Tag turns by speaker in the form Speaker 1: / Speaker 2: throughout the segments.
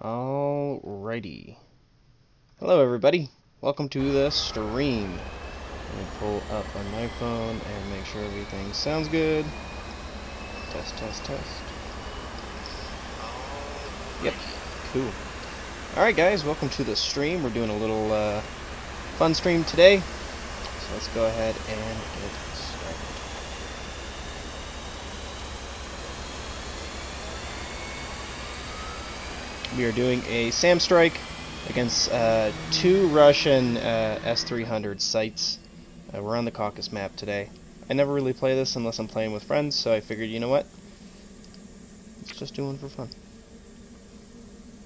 Speaker 1: Alrighty. Hello everybody. Welcome to the stream. Let me pull up on my phone and make sure everything sounds good. Test, test, test. Yep, cool. Alright guys, welcome to the stream. We're doing a little fun stream today. So let's go ahead and get started. We are doing a SAM strike against two Russian S-300 sites. We're on the Caucasus map today. I never really play this unless I'm playing with friends, so I figured, you know what? Let's just do one for fun.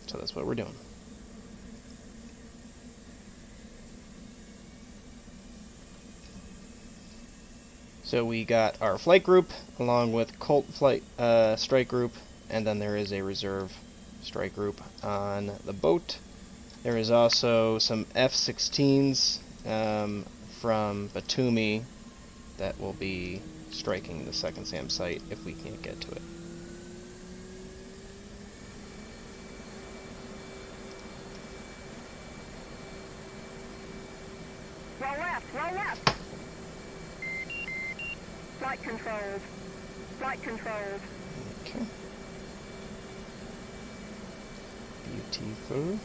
Speaker 1: So that's what we're doing. So we got our flight group, along with Colt flight strike group, and then there is a reserve strike group on the boat. There is also some F-16s from Batumi that will be striking the second SAM site if we can't get to it.
Speaker 2: Roll left, roll left. Flight controlled. Flight controlled.
Speaker 1: Okay. Beautiful.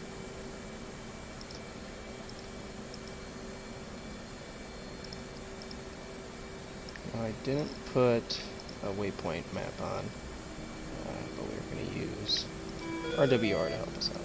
Speaker 1: I didn't put a waypoint map on, but we're going to use RWR to help us out.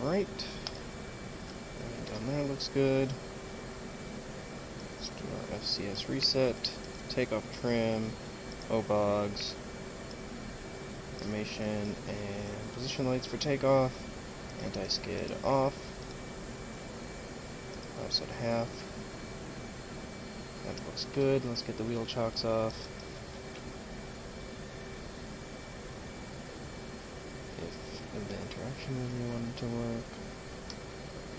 Speaker 1: Alright. Down there looks good. Let's do our FCS reset. Takeoff trim. O-bogs. Information and position lights for takeoff. Anti-skid off. Offset half. That looks good. Let's get the wheel chocks off. If the interaction menu wanted to work,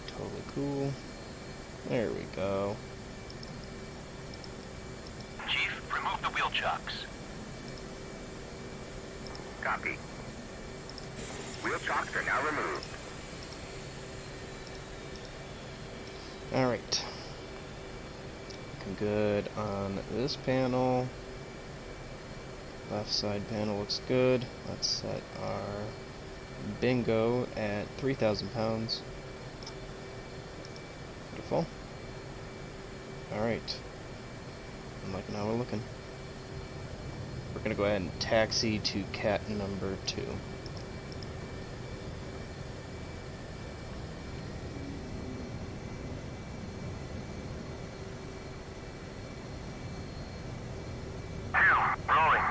Speaker 1: totally cool. There we go.
Speaker 3: Chief, remove the wheel chocks.
Speaker 2: Copy. Wheel chocks are now removed.
Speaker 1: Alright. Looking good on this panel. Left side panel looks good. Let's set our bingo at 3,000 pounds. Beautiful. Alright. I'm liking how we're looking. We're gonna go ahead and taxi to cat number 2.
Speaker 3: Rolling.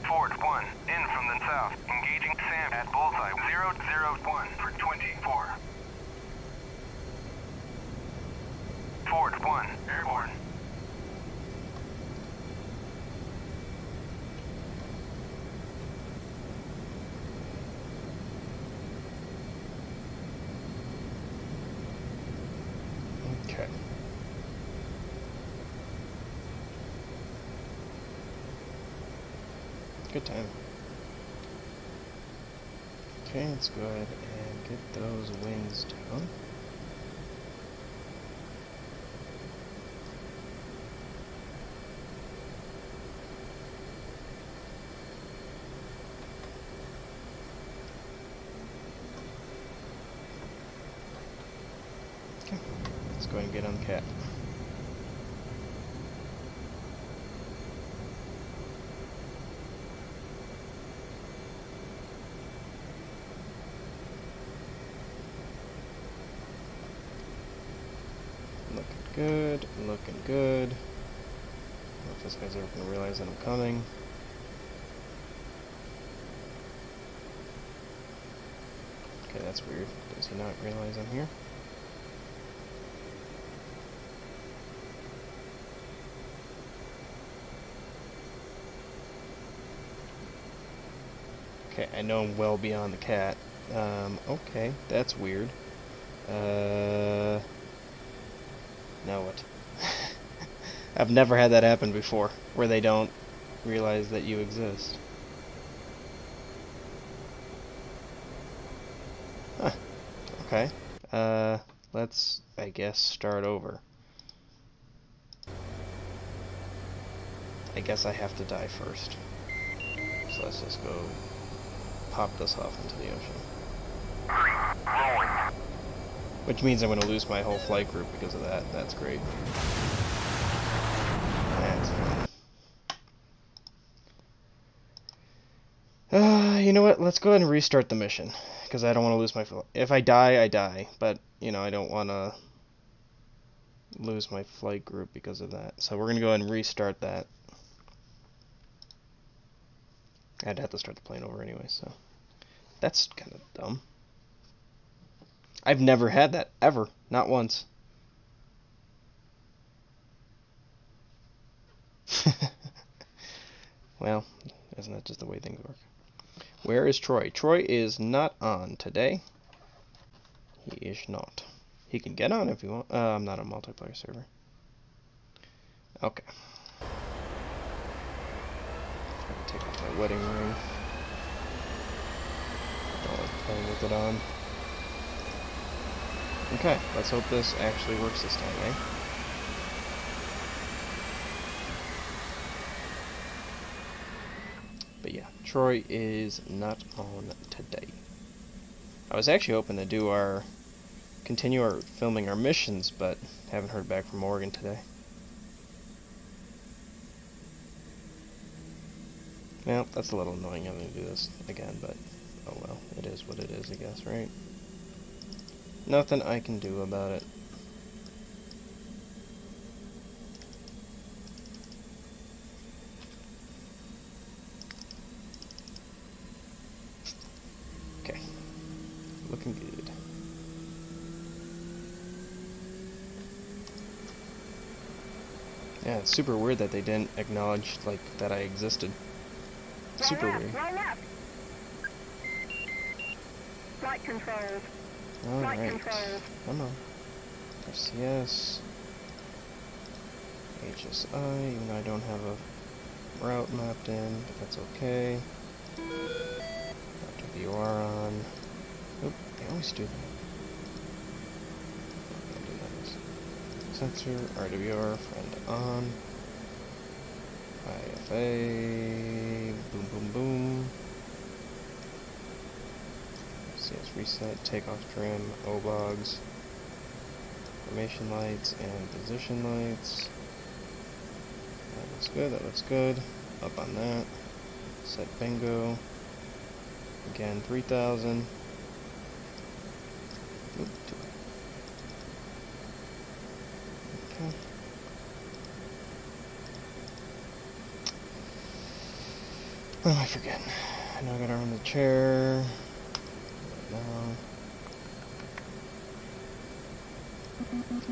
Speaker 3: Ford 1, in from the south, engaging SAM at bullseye 001 for 24. Ford 1, airborne.
Speaker 1: Okay. Good time. Okay, let's go ahead and get those wings down. Okay, let's go ahead and get on the cat. Looking good, looking good. I don't know if this guy's ever going to realize that I'm coming. Okay, that's weird. Does he not realize I'm here? Okay, I know I'm well beyond the cat. Okay, that's weird. Now what? I've never had that happen before, where they don't realize that you exist. Huh. Okay. Let's, I guess, start over. I guess I have to die first. So let's just go pop this off into the ocean. Which means I'm going to lose my whole flight group because of that. That's great. That's fine. You know what? Let's go ahead and restart the mission. Because I don't want to lose my... If I die, I die. But, you know, I don't want to lose my flight group because of that. So we're going to go ahead and restart that. I'd have to start the plane over anyway, so... That's kind of dumb. I've never had that, ever. Not once. Well, isn't that just the way things work? Where is Troy? Troy is not on today. He is not. He can get on if you want. I'm not on a multiplayer server. Okay. I'm gonna take off my wedding ring. Don't like playing with it on. Okay, let's hope this actually works this time, eh? But yeah, Troy is not on today. I was actually hoping to continue our filming our missions, but haven't heard back from Morgan today. Well, that's a little annoying having to do this again, but oh well, it is what it is, I guess, right? Nothing I can do about it. Okay. Looking good. Yeah, it's super weird that they didn't acknowledge, like, that I existed. Super weird.
Speaker 2: Flight controls.
Speaker 1: Alright. Come on. DCS. HSI, even though I don't have a route mapped in, but that's okay. Got WR on. Oop, they always do that. Sensor, RWR, friend on. IFA, boom boom boom. CS reset, takeoff trim, O-bogs, formation lights, and position lights. That looks good, that looks good. Up on that. Set bingo. Again, 3,000. Oop, okay. What am I forgetting? Now I gotta run the chair. Right now.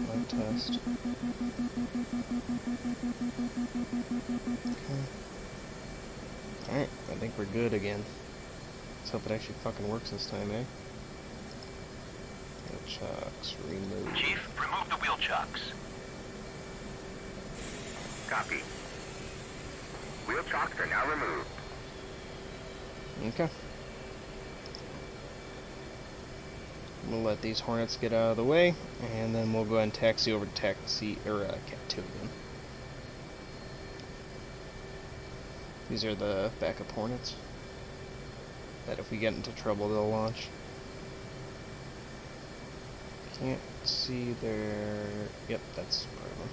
Speaker 1: Light test. Okay. Alright, I think we're good again. Let's hope it actually fucking works this time, eh? Wheel chocks removed.
Speaker 3: Chief, remove the wheel chocks.
Speaker 2: Copy. Wheel chocks are now removed.
Speaker 1: Okay. We'll let these Hornets get out of the way, and then we'll go ahead and taxi over to Cat 2 again. These are the backup Hornets that if we get into trouble, they'll launch. Can't see their... Yep, that's part of them.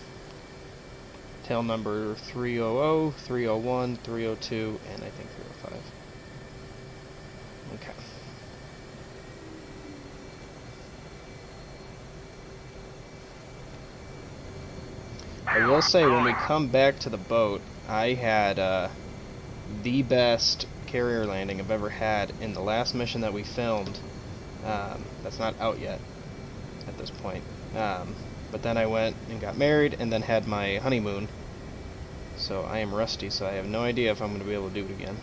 Speaker 1: Tail number 300, 301, 302, and I think 305. Okay. I will say, when we come back to the boat, I had the best carrier landing I've ever had in the last mission that we filmed. That's not out yet at this point. But then I went and got married and then had my honeymoon. So I am rusty, so I have no idea if I'm going to be able to do it again.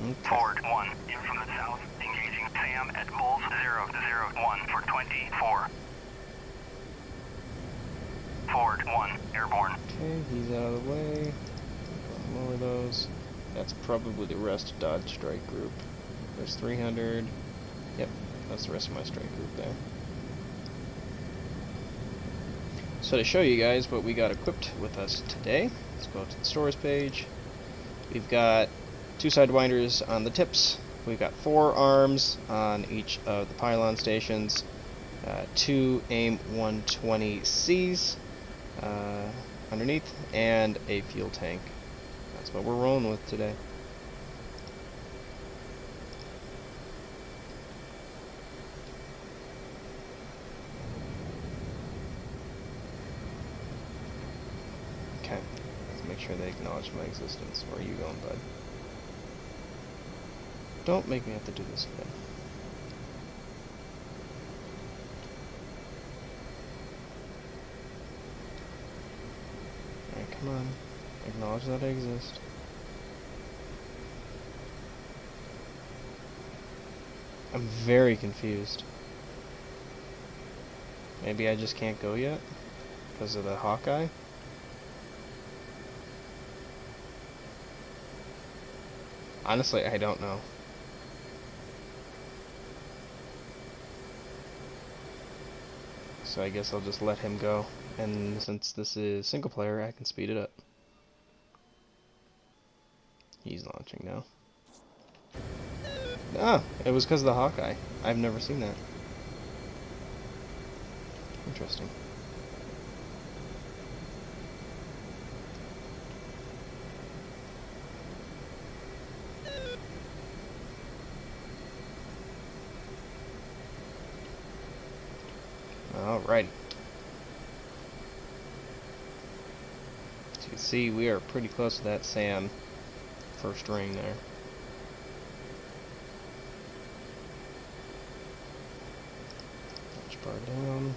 Speaker 1: Okay.
Speaker 3: Forward 1, in from the south, engaging Sam at Bulls 001 for 24. Forward 1, airborne.
Speaker 1: Okay, he's out of the way. Lower those. That's probably the rest of Dodge strike group. There's 300. Yep, that's the rest of my strike group there. So to show you guys what we got equipped with us today, let's go to the stores page. We've got 2 sidewinders on the tips. We've got 4 arms on each of the pylon stations. 2 AIM 120Cs underneath, and a fuel tank. That's what we're rolling with today. Okay, let's make sure they acknowledge my existence. Where are you going, bud? Don't make me have to do this again. Alright, come on. Acknowledge that I exist. I'm very confused. Maybe I just can't go yet? Because of the Hawkeye? Honestly, I don't know. So I guess I'll just let him go. And since this is single player, I can speed it up. He's launching now. Ah, it was because of the Hawkeye. I've never seen that. Interesting. Alrighty. As you can see, we are pretty close to that Sam first ring there. Launch bar down.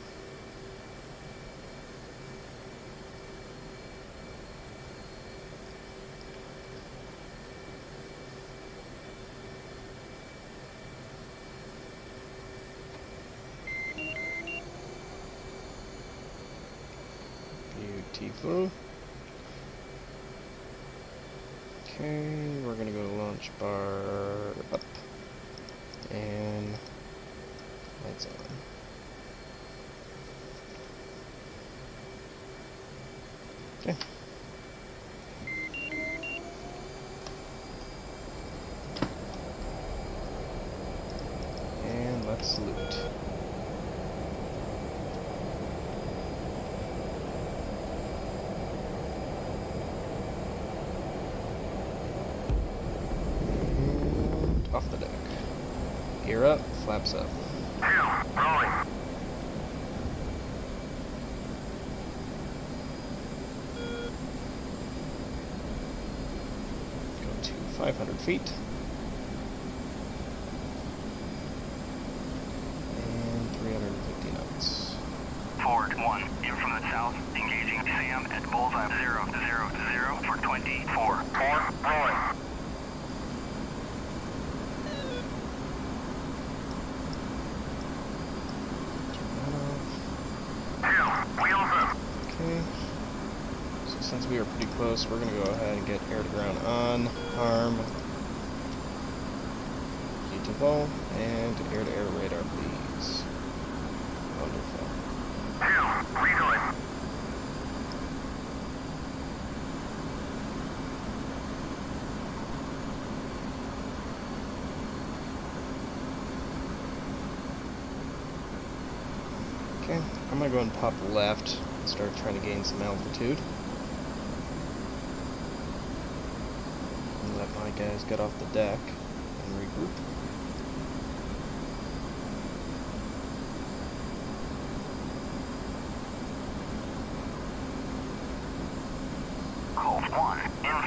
Speaker 1: Beautiful. Okay, we're gonna go to launch bar up and lights on. Okay. And let's salute. Off the deck. Gear up, flaps up.
Speaker 2: Rolling.
Speaker 1: Go to 500 feet. And 350 knots.
Speaker 3: Forward 1, in from the south, engaging Sam at Bullseye 000 for 24.
Speaker 2: 4, rolling. Wheels up.
Speaker 1: Okay. So since we are pretty close, we're going to go ahead and get air to ground on, arm, G2 and air to air radar, please. Wonderful.
Speaker 2: Redoing.
Speaker 1: Okay, I'm going to go and pop left and start trying to gain some altitude. And let my guys get off the deck and regroup.
Speaker 3: Colt 1, in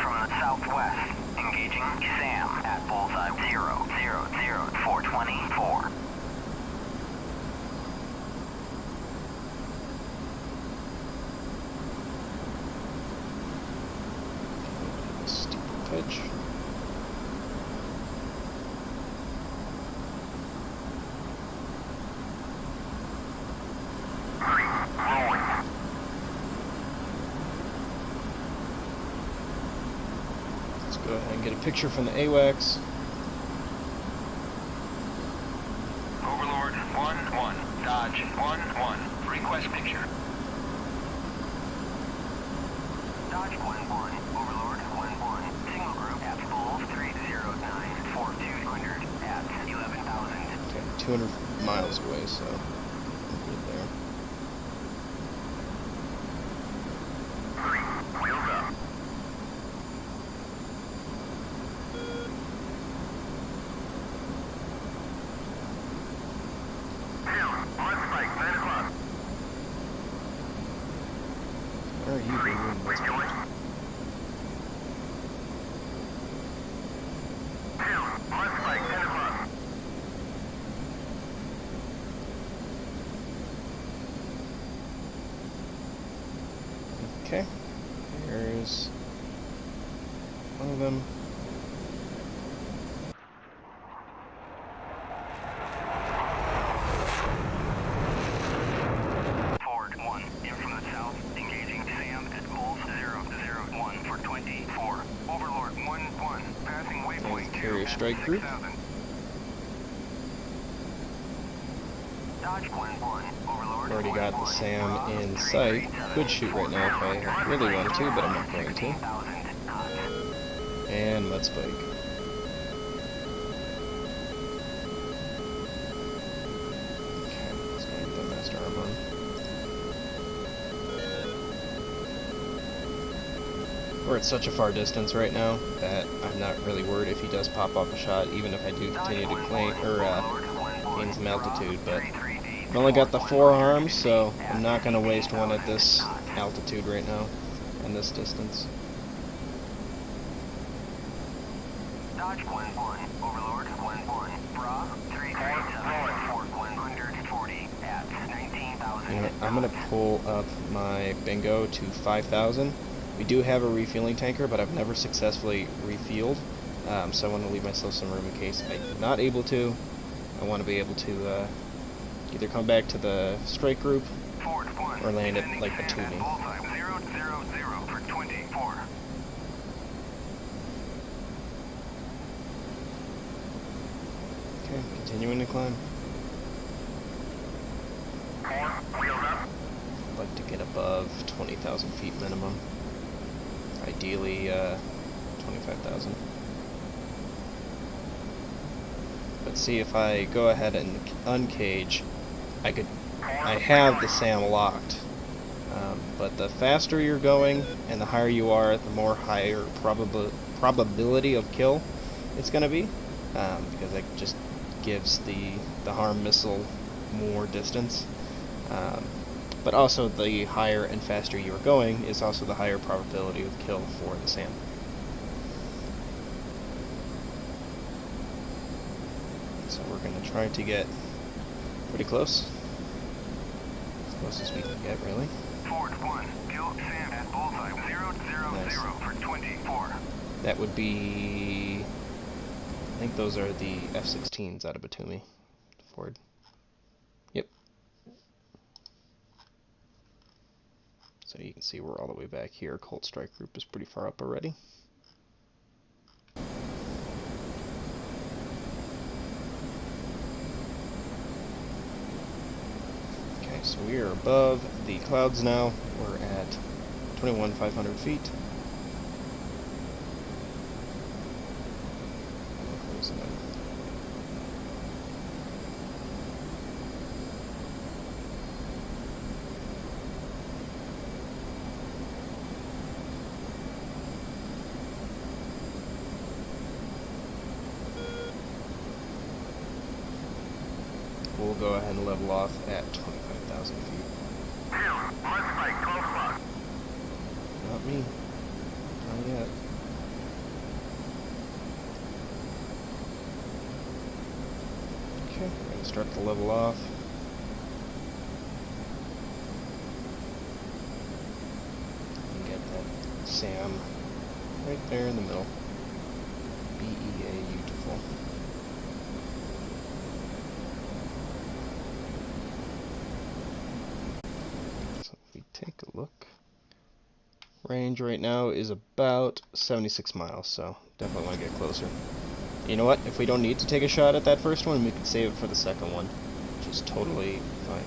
Speaker 1: go ahead and get a picture from the AWACS.
Speaker 3: Overlord 1-1, Dodge 1-1, request picture. Dodge 1-1, Overlord 1-1, single group at Bulls 309, 4200 at 11,000.
Speaker 1: Okay, 200 miles away, so I'm good there.
Speaker 2: Wheels up. Down. Mud spike, 9 o'clock.
Speaker 1: Where are you doing?
Speaker 2: Rejoin. Down. Mud spike, 10 o'clock.
Speaker 1: Okay, here's one of them.
Speaker 3: Ford 1, in from the south, engaging Sam at Bulls 001 for 24. Overlord 1-1, passing waypoint
Speaker 1: There's carrier
Speaker 3: 2
Speaker 1: strike
Speaker 3: at
Speaker 1: group.
Speaker 3: 6,000. Dodge 1-1, Overlord
Speaker 1: Already got the
Speaker 3: 1-1,
Speaker 1: SAM
Speaker 3: Rob
Speaker 1: in sight.
Speaker 3: 337,
Speaker 1: Could shoot right now if I really wanted to, but I'm not going to.
Speaker 3: 13,000 knots.
Speaker 1: And mud spike. Okay, let's go get that master arm on. We're at such a far distance right now that I'm not really worried if he does pop off a shot, even if I do continue to claim or gain some altitude. But I've only got the 4 arms, so I'm not going to waste one at this altitude right now and this distance.
Speaker 3: Dodge 1-1, Overlord 1-1, Bra 337, Fort 140 at 19,000.
Speaker 1: You know, I'm going to pull up my bingo to 5,000. We do have a refueling tanker, but I've never successfully refueled, so I want to leave myself some room in case I'm not able to. I want to be able to either come back to the strike group
Speaker 3: Ford 1,
Speaker 1: or land it
Speaker 3: descending
Speaker 1: like
Speaker 3: Sam at
Speaker 1: Batumi.
Speaker 3: Bullseye 000 for 24.
Speaker 1: Okay, continuing to climb.
Speaker 2: Wheels up.
Speaker 1: I'd like to get above 20,000 feet minimum. Ideally, 25,000. Let's see if I go ahead and uncage. I have the SAM locked. But the faster you're going and the higher you are, the more higher probability of kill it's going to be. Because it just gives the harm missile more distance. But also the higher and faster you are going is also the higher probability of kill for the SAM. So we're going to try to get pretty close. As close as we can get, really.
Speaker 3: Ford 1, kill Sam at Bullseye 000 for 24.
Speaker 1: That would be... I think those are the F-16s out of Batumi. Ford. Yep. So you can see we're all the way back here. Colt Strike Group is pretty far up already. Okay, so we are above the clouds now. We're at 21,500 feet. Closing in. We'll go ahead and level off at 25,000 feet.
Speaker 2: Down. Mud spike, 12 o'clock.
Speaker 1: Not me. Not yet. Okay, we're going to start to level off. And get that SAM right there in the middle. BEA, beautiful. So if we take a look, range right now is about 76 miles, so Definitely want to get closer. You know what? If we don't need to take a shot at that first one, we can save it for the second one, which is totally fine.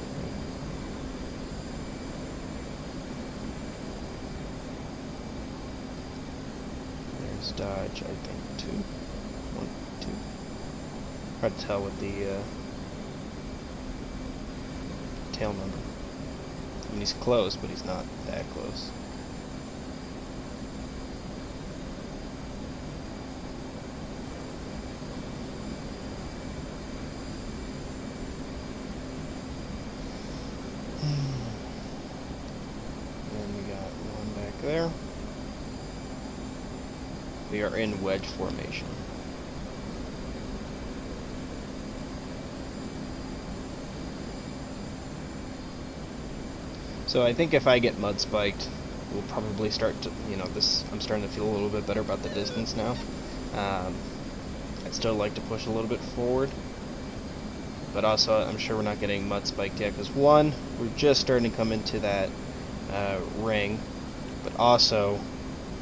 Speaker 1: There's Dodge, I think, 2. 1, 2. Hard to tell with the tail number. I mean, he's close, but he's not that close. And we got one back there. We are in wedge formation. So I think if I get mud spiked, we'll probably start to, you know, this, I'm starting to feel a little bit better about the distance now. I'd still like to push a little bit forward, but also I'm sure we're not getting mud spiked yet, because one, we're just starting to come into that ring, but also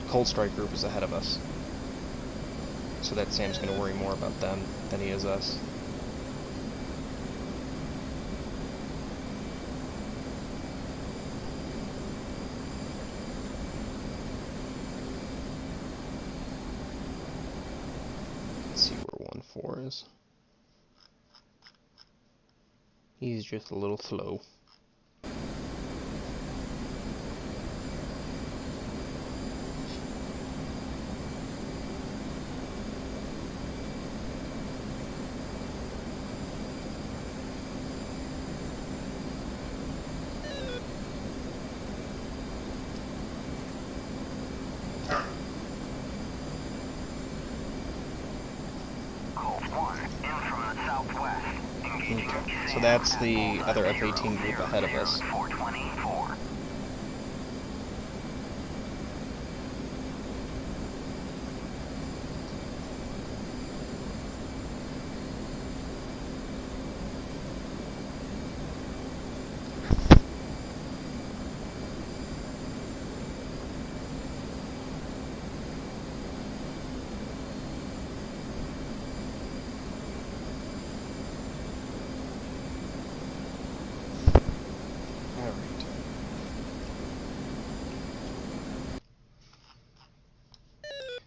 Speaker 1: Cold Strike group is ahead of us. So that Sam's going to worry more about them than he is us. Let's see where 1-4 is. He's just a little slow. Okay, so that's the other F-18 group ahead of us.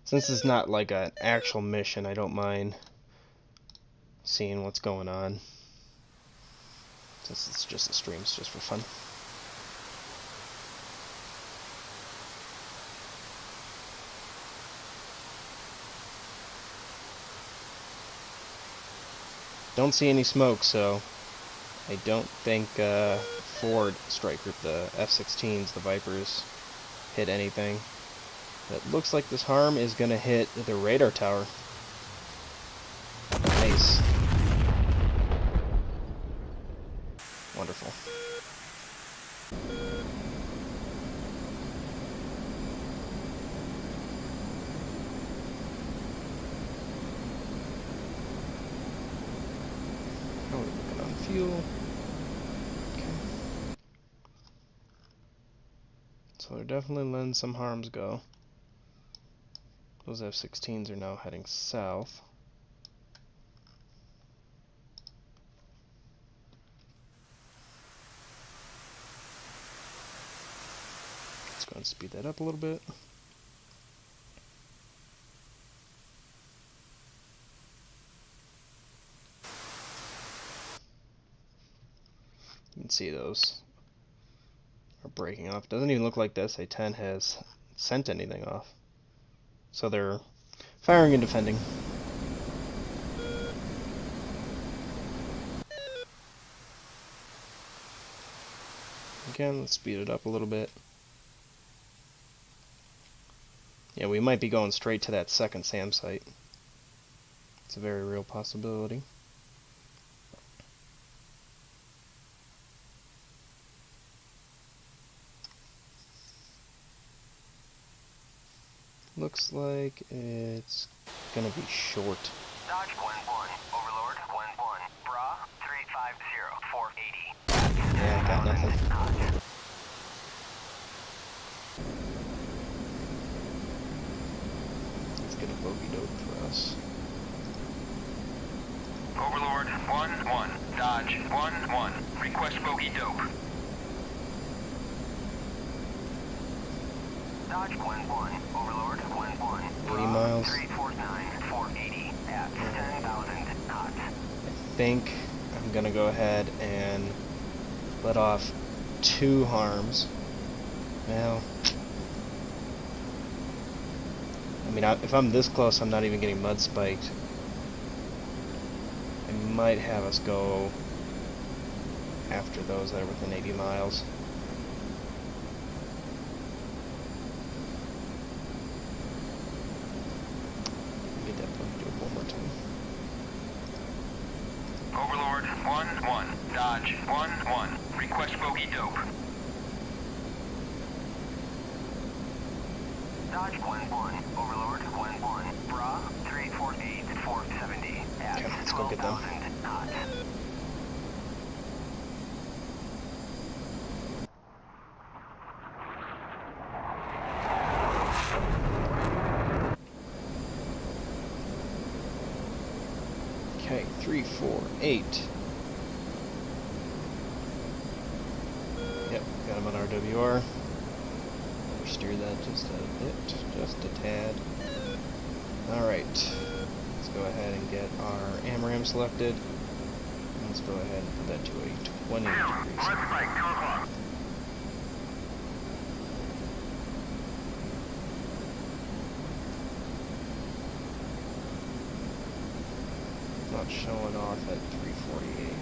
Speaker 1: Since it's not like an actual mission, I don't mind seeing what's going on. Since it's just a stream, it's just for fun. Don't see any smoke, so I don't think Ford strike group, the F-16s, the Vipers, hit anything. But it looks like this harm is going to hit the radar tower. Nice. Wonderful. How are we looking on fuel? Okay. So they're definitely letting some harms go. Those F-16s are now heading south. Let's go and speed that up a little bit. You can see those are breaking off. Doesn't even look like the SA-10 has sent anything off. So they're firing and defending. Again, let's speed it up a little bit. Yeah, we might be going straight to that second SAM site. It's a very real possibility. Looks like it's gonna be short.
Speaker 3: Dodge 1-1, Overlord 1-1, Bra 350, 480.
Speaker 1: Yeah, got nothing. Let's get a bogey. dope for us.
Speaker 3: Overlord 1-1. Dodge 1-1. Request bogey dope. Dodge 1-1. Overlord 1-1.
Speaker 1: 80 miles.
Speaker 3: 349 480 at 10,000 knots.
Speaker 1: I think I'm gonna go ahead and let off 2 harms. Well, I mean, if I'm this close, I'm not even getting mud spiked. I might have us go after those that are within 80 miles. Get that bogey dope one more time.
Speaker 3: Overlord 1-1. Dodge 1-1. Request bogey dope. Dodge 1-1. Overlord 1-1. Bra 348 470 at
Speaker 1: Okay, let's go get them.
Speaker 3: 12,000 knots.
Speaker 1: Okay, 3, 4, 8. Yep, got him on RWR. Oversteer that just a bit, just a tad. Alright, let's go ahead and get our AMRAM selected. Let's go ahead and put that to a 20 degrees. Not showing off at 348.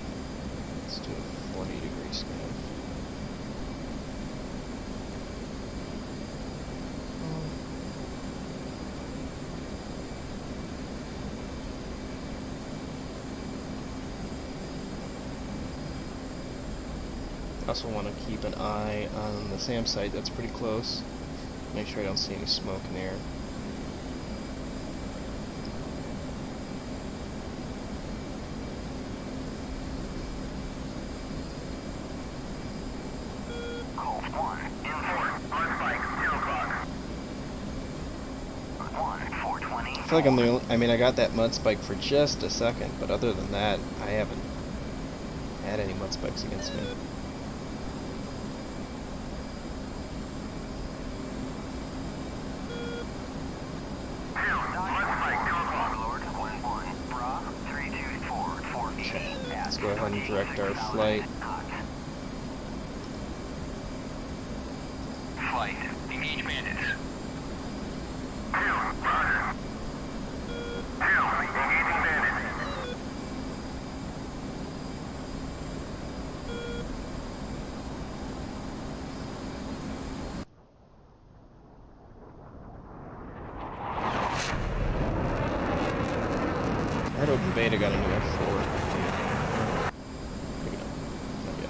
Speaker 1: Let's do a 40-degree scan. Also want to keep an eye on the SAM site that's pretty close. Make sure I don't see any smoke in the air. I feel like I'm the only, I mean, I got that mud spike for just a second, but other than that, I haven't had any mud spikes against me. Okay, let's go ahead and direct our flight.
Speaker 3: Flight. Engage bandits.
Speaker 1: Red Open Beta got a new F4. Maybe not. Not yet.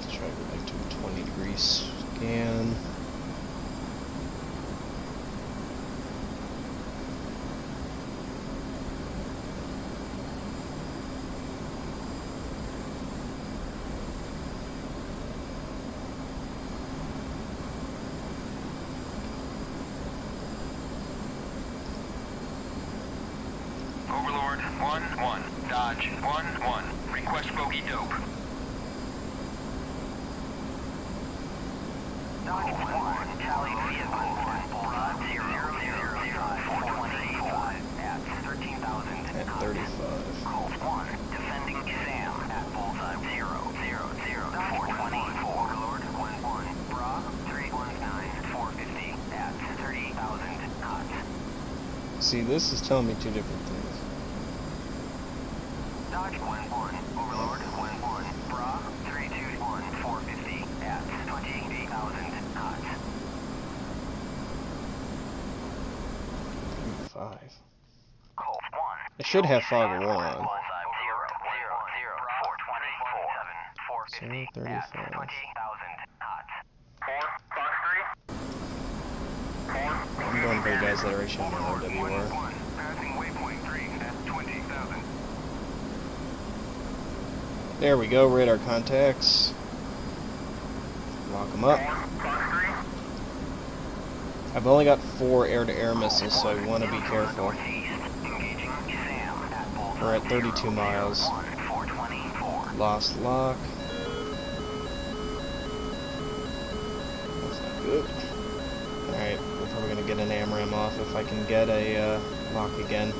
Speaker 1: Let's try to go back to a 20-degree scan.
Speaker 3: Overlord 1-1. Dodge 1-1. Request bogey dope. Dodge 1-1. Tally vehicle. Broad 0-0-0-425 at 13,000
Speaker 1: At 35.
Speaker 3: Colt 1. Defending SAM at bullseye 0-0-0-424. Overlord 1-1. Bra 319 450 at 30,000 knots.
Speaker 1: See, this is telling me two different things.
Speaker 3: Dodge 1-1, Overlord 1-1, Bra 321 450 at 28,000 knots.
Speaker 1: 5.
Speaker 3: Colt 1.
Speaker 1: I should have fog of war on.
Speaker 3: 0-0-0-424
Speaker 1: So
Speaker 3: 450
Speaker 1: 35.
Speaker 3: at 20,000 knots. 4, Fox 3. 4.
Speaker 1: I'm going for the guys that are actually on RWR.
Speaker 3: Passing waypoint 3 at 20,000.
Speaker 1: There we go, radar contacts. Lock them up. I've only got 4 air-to-air missiles, so I want to be careful. We're at 32 miles. Lost lock. That's not good. Alright, we're probably going to get an AMRAAM off if I can get a lock again.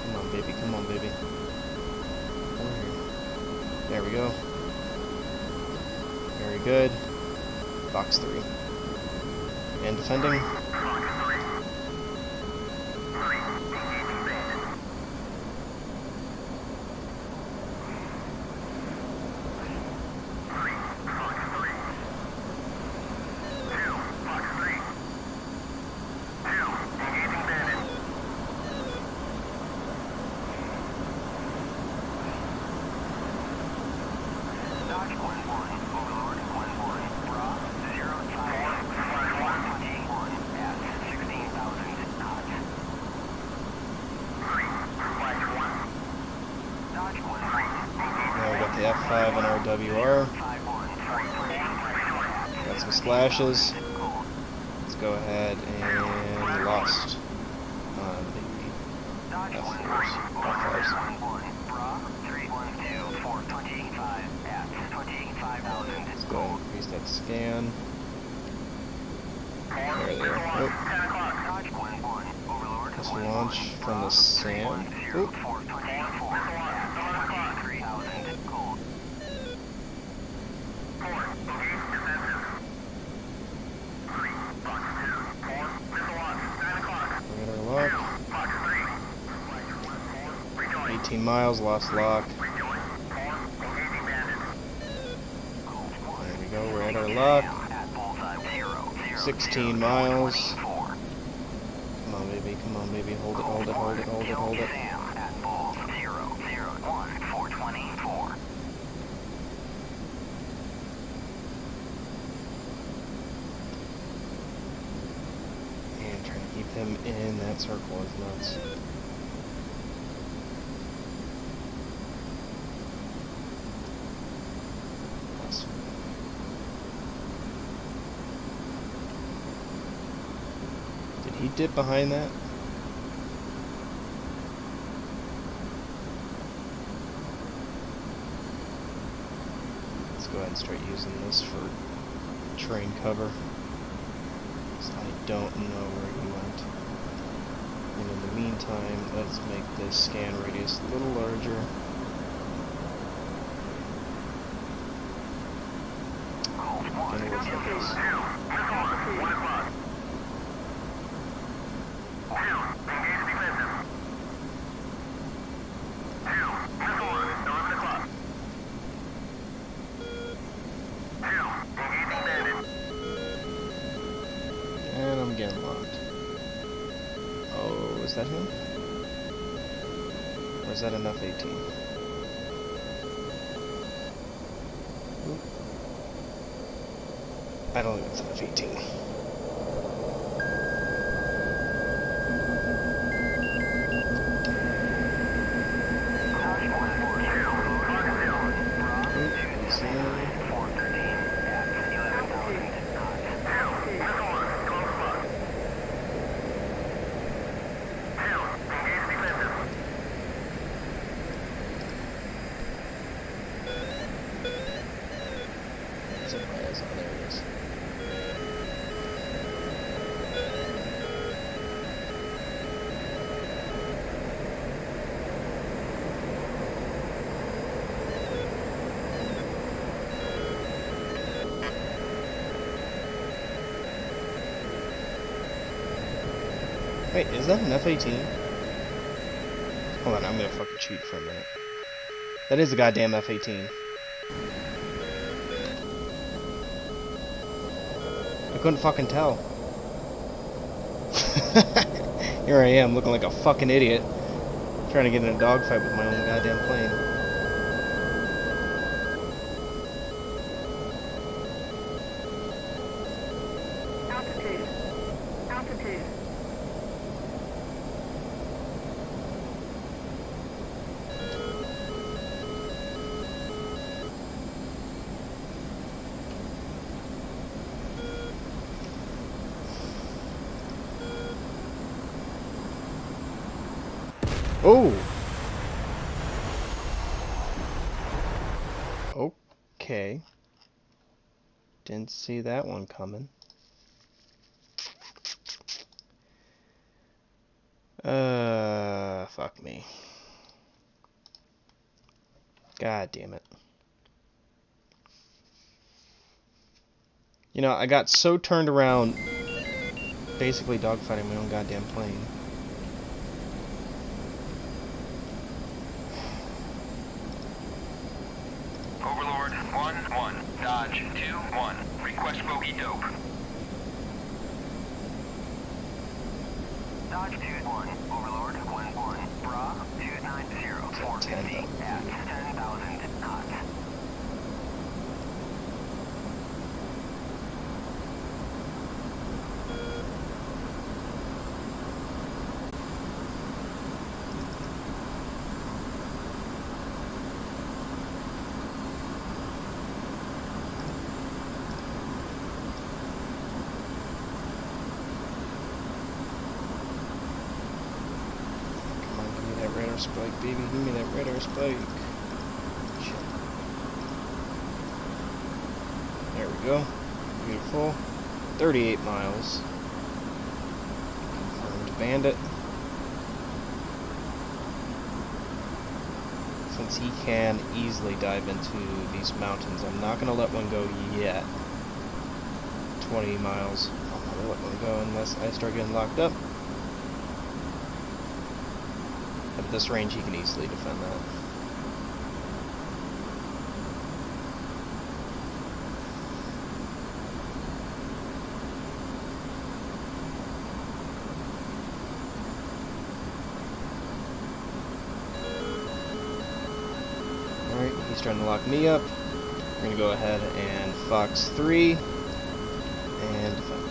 Speaker 1: Come on, baby. Come on, baby. Over here. There we go. Very good. Box 3. And defending. F5 and RWR. Got some splashes. Let's go ahead and lost on the F4s. Let's go and increase that scan. There they are. Oh. Let's launch from the sand. Oop. Lock. 18 miles, lost lock. There we go, we're at our lock. 16 miles. Come on, baby, come on, baby. Hold it, hold it, hold it, hold it, hold it. Keep him in that circle is nuts. Did he dip behind that? Let's go ahead and start using this for train cover. I don't know where he went. And in the meantime, let's make this scan radius a little larger. And we'll focus. And I'm getting locked. Oh, is that him? Or is that an F-18? Oop. I don't think it's an F-18. Wait, is that an F-18? Hold on, I'm gonna fucking cheat for a minute. That is a goddamn F-18. I couldn't fucking tell. Here I am, looking like a fucking idiot. Trying to get in a dogfight with my own goddamn plane.
Speaker 4: Altitude.
Speaker 1: Oh! Okay. Didn't see that one coming. Fuck me. God damn it. You know, I got so turned around basically dogfighting my own goddamn plane.
Speaker 3: Overlord 1-1, Dodge 2-1, request bogey dope. Dodge 2-1, Overlord 1-1, Bra 290, 450 at 10,000 knots.
Speaker 1: Radar spike, baby, give me that radar spike. Shit. There we go. Beautiful. 38 miles. Confirmed bandit. Since he can easily dive into these mountains, I'm not going to let one go yet. 20 miles. I'm not going to let one go unless I start getting locked up. At this range, he can easily defend that. Alright, he's trying to lock me up. We're going to go ahead and Fox 3 and defend.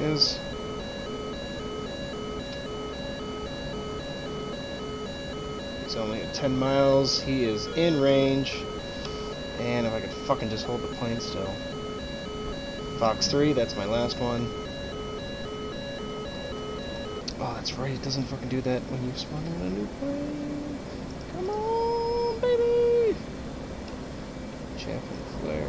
Speaker 1: Is he's only at 10 miles. He is in range, and if I could fucking just hold the plane still. Fox 3, that's my last one. Oh, that's right, it doesn't fucking do that when you spawn in a new plane. Come on, baby! Chaff and flare.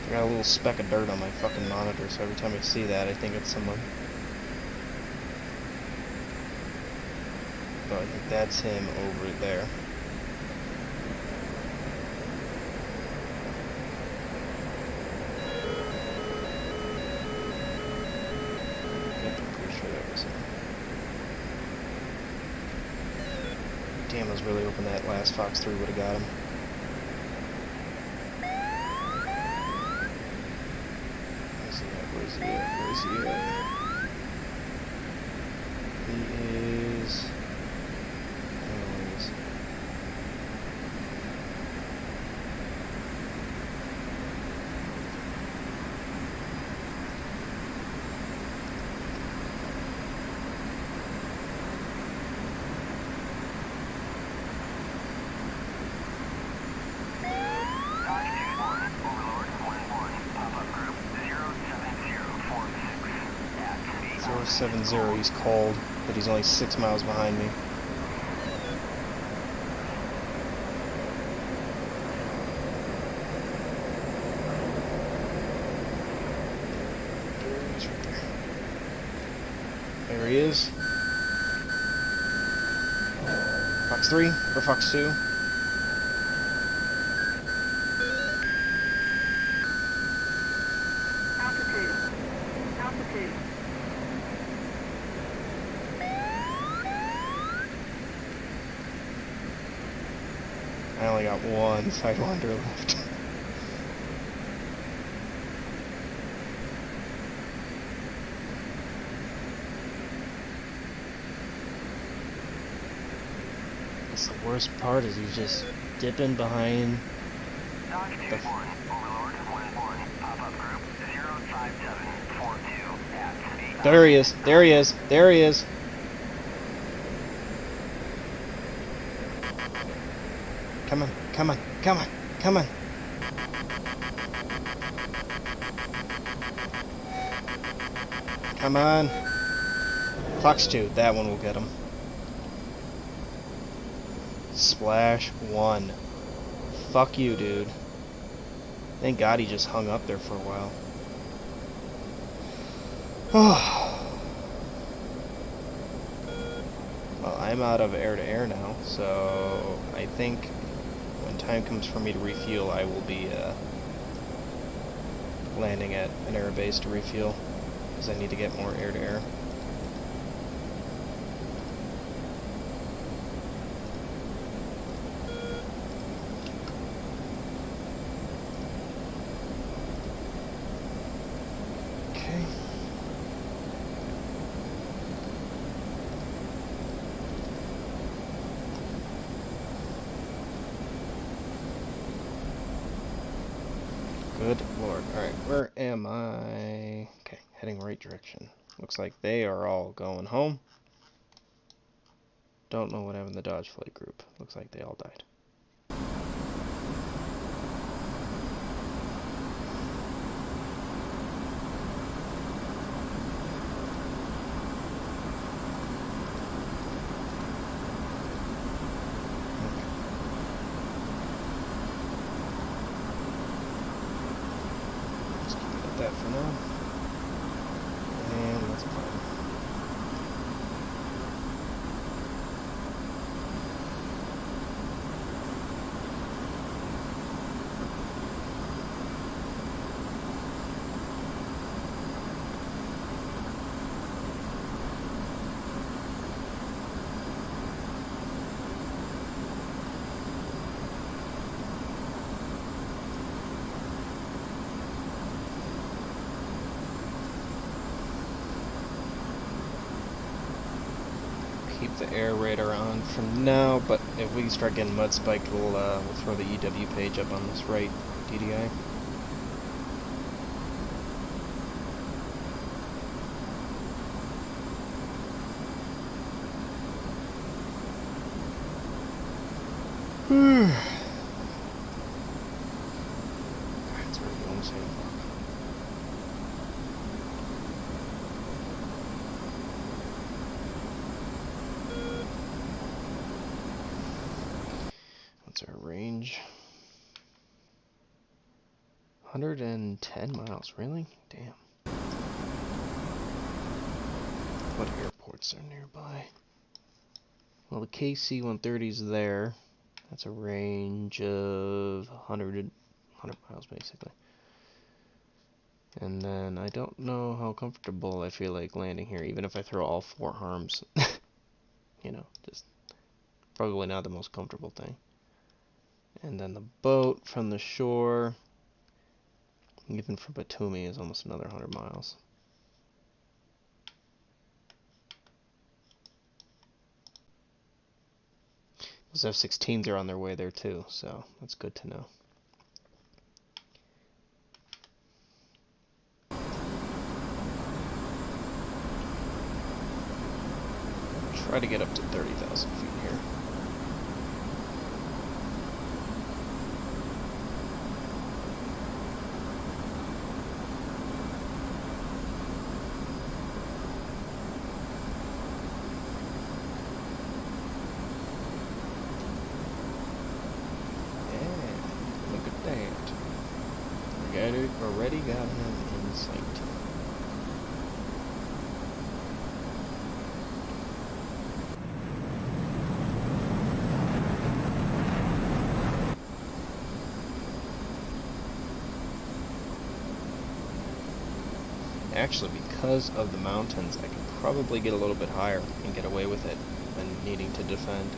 Speaker 1: I got a little speck of dirt on my fucking monitor, so every time I see that, I think it's someone. Oh, I think that's him over there. Yep, I'm pretty sure that was him. Damn, I was really hoping that last Fox 3 would have got him. Where is he at? Where is he at? He is... Overlord 1-1, pop-up group 07046 at
Speaker 2: 070, he's cold.
Speaker 1: but he's only 6 miles behind me. There he is. Fox 3 or Fox 2.
Speaker 4: Altitude. Altitude.
Speaker 1: I only got one Sidewinder left. That's the worst part, is he's just dipping behind
Speaker 3: Dodge
Speaker 1: the
Speaker 3: 2-1, Overlord 1-1, pop-up group 05742 at 8.
Speaker 1: There he is, there he is, there he is. Come on, come on, come on, come on. Come on. Fox 2, that one will get him. Splash 1. Fuck you, dude. Thank God he just hung up there for a while. Well, I'm out of air-to-air now, so I think when time comes for me to refuel, I will be landing at an air base to refuel, because I need to get more air-to-air. Okay. Good lord. Alright, where am I? Okay, heading right direction. Looks like they are all going home. Don't know what happened to the Dodge flight group. Looks like they all died. Let's keep it at that for now. And let's climb. Keep the air radar on for now, but if we start getting mud spiked, we'll throw the EW page up on this right DDI. It's already almost 8 o'clock. What's our range? 110 miles, really? Damn. What airports are nearby? Well, the KC-130 is there. That's a range of 100 miles, basically. And then I don't know how comfortable I feel like landing here, even if I throw all 4 harms. You know, just probably not the most comfortable thing. And then the boat from the shore, even from Batumi, is almost another 100 miles. Those F-16s are on their way there too, so that's good to know. Try to get up to 30,000 feet here. that. Already got him in sight. Actually, because of the mountains, I can probably get a little bit higher and get away with it than needing to defend.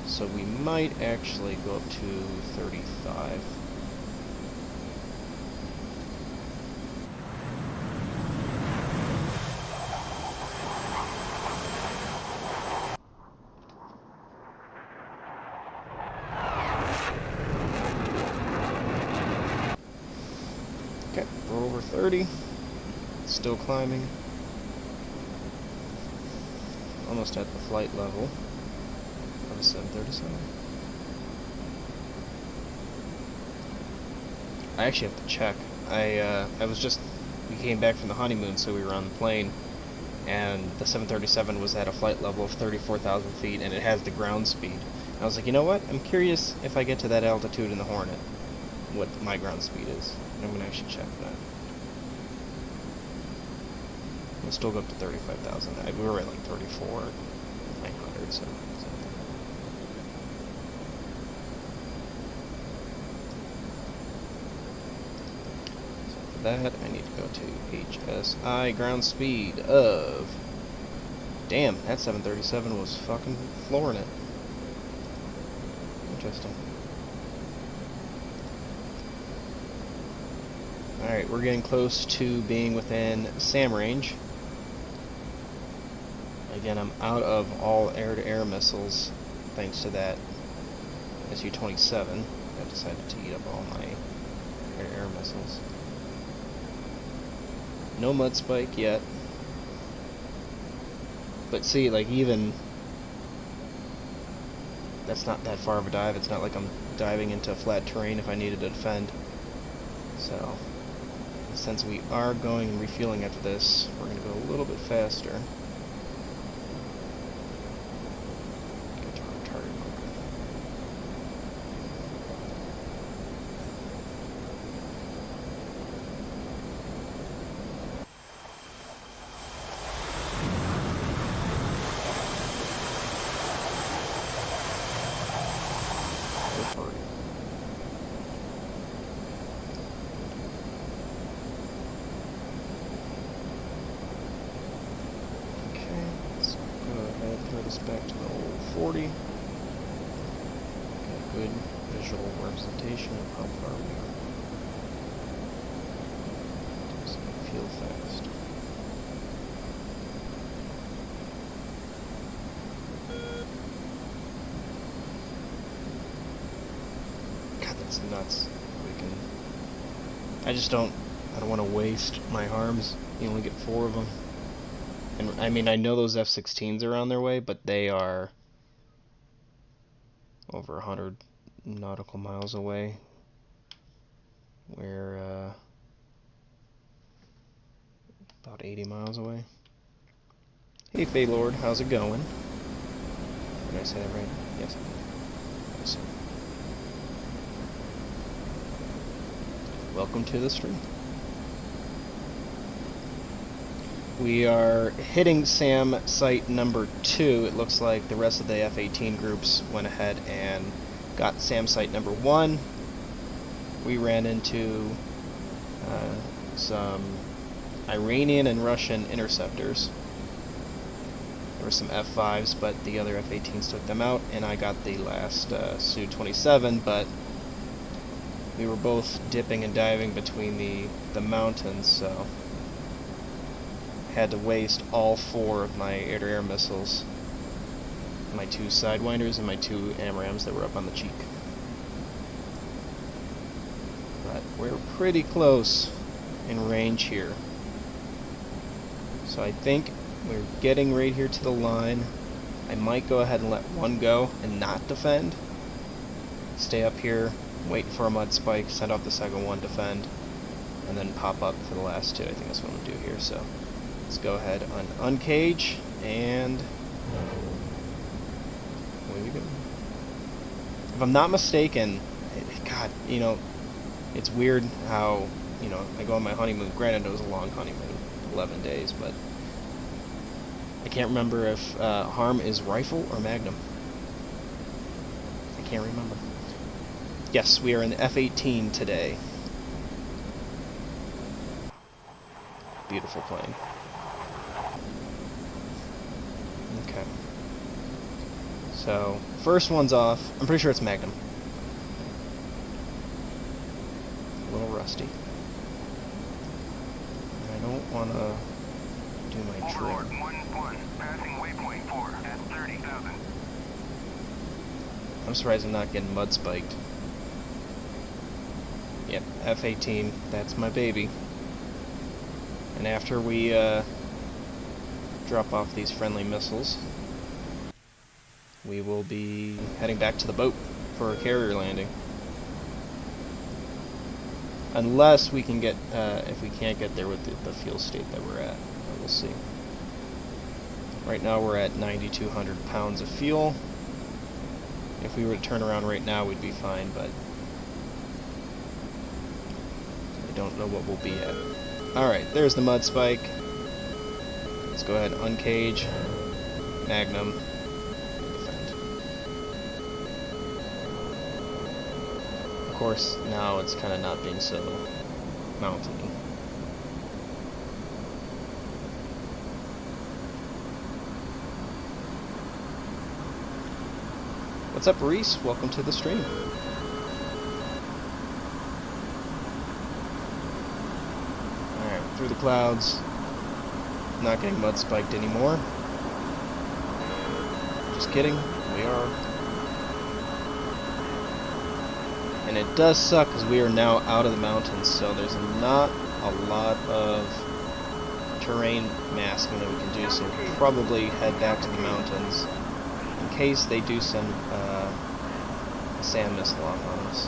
Speaker 1: So we might actually go up to 35. Okay, we're over 30. Still climbing. Almost at the flight level of a 737. I actually have to check. We came back from the honeymoon, so we were on the plane, and the 737 was at a flight level of 34,000 feet, and it has the ground speed. And I was like, you know what? I'm curious if I get to that altitude in the Hornet, what my ground speed is. And I'm gonna actually check that. We'll still go up to 35,000. We were at like 34,900, so. For that, I need to go to HSI ground speed of. Damn, that 737 was fucking flooring it. Interesting. Alright, we're getting close to being within SAM range. Again, I'm out of all air-to-air missiles thanks to that Su-27 that decided to eat up all my air-to-air missiles. No mud spike yet. But see, like, even that's not that far of a dive. It's not like I'm diving into flat terrain if I needed to defend. So, since we are going and refueling after this, we're going to go a little bit faster. Get to our target marker. Go for it. Throw this back to the old 40. Got a good visual representation of how far we are. Just feel fast. God, that's nuts. I don't want to waste my arms. You only get 4 of them. And I mean, I know those F-16s are on their way, but they are over 100 nautical miles away. We're about 80 miles away. Hey, Faylord, how's it going? Did I say that right? Yes. Yes, sir. Welcome to the stream. We are hitting SAM site number 2. It looks like the rest of the F-18 groups went ahead and got SAM site number 1. We ran into some Iranian and Russian interceptors. There were some F-5s, but the other F-18s took them out, and I got the last Su-27, but we were both dipping and diving between the mountains, so had to waste all 4 of my air-to-air missiles, my 2 Sidewinders and my 2 AMRAAMs that were up on the cheek. But we're pretty close in range here. So I think we're getting right here to the line. I might go ahead and let 1 go and not defend. Stay up here, wait for a mud spike, send off the second one, defend, and then pop up for the last 2. I think that's what I'm going to do here, so. Let's go ahead and uncage, and away we go. If I'm not mistaken, God, you know, It's weird how, you know, I go on my honeymoon. Granted, it was a long honeymoon, 11 days, but I can't remember if Harm is rifle or Magnum. I can't remember. Yes, we are in the F-18 today. Beautiful plane. Okay. So, first one's off. I'm pretty sure it's Magnum. A little rusty. I don't want to do my
Speaker 3: Overlord
Speaker 1: trim.
Speaker 3: 1-1, passing waypoint 4 at 30,000.
Speaker 1: I'm surprised I'm not getting mud spiked. Yep, F-18, that's my baby. And after we drop off these friendly missiles, we will be heading back to the boat for a carrier landing. Unless we can get, if we can't get there with the fuel state that we're at, but we'll see. Right now we're at 9,200 pounds of fuel. If we were to turn around right now, we'd be fine, but I don't know what we'll be at. Alright, there's the mud spike. Let's go ahead and uncage. Magnum. Defend. Of course, now it's kind of not being so mountainy. What's up, Reese? Welcome to the stream. Alright, through the clouds. Not getting mud spiked anymore. Just kidding, we are. And it does suck because we are now out of the mountains, so there's not a lot of terrain masking that we can do, so we'll probably head back to the mountains in case they do send a sand missile off on us.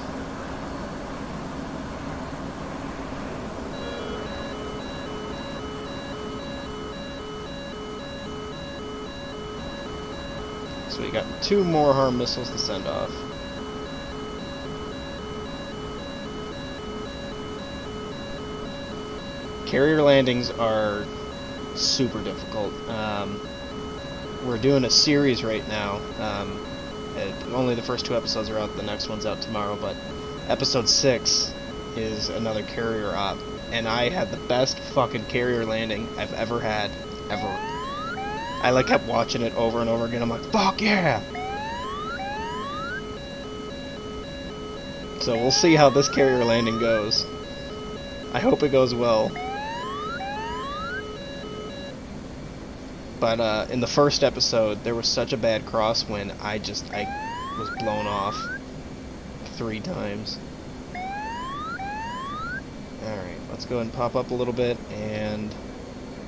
Speaker 1: So we got 2 more harm missiles to send off. Carrier landings are super difficult. We're doing a series right now. Only the first 2 episodes are out, the next one's out tomorrow, but episode 6 is another carrier op, and I had the best fucking carrier landing I've ever had, ever. I like kept watching it over and over again. I'm like, fuck yeah! So we'll see how this carrier landing goes. I hope it goes well. But in the first episode, there was such a bad crosswind, I was blown off 3 times. Alright, let's go ahead and pop up a little bit, and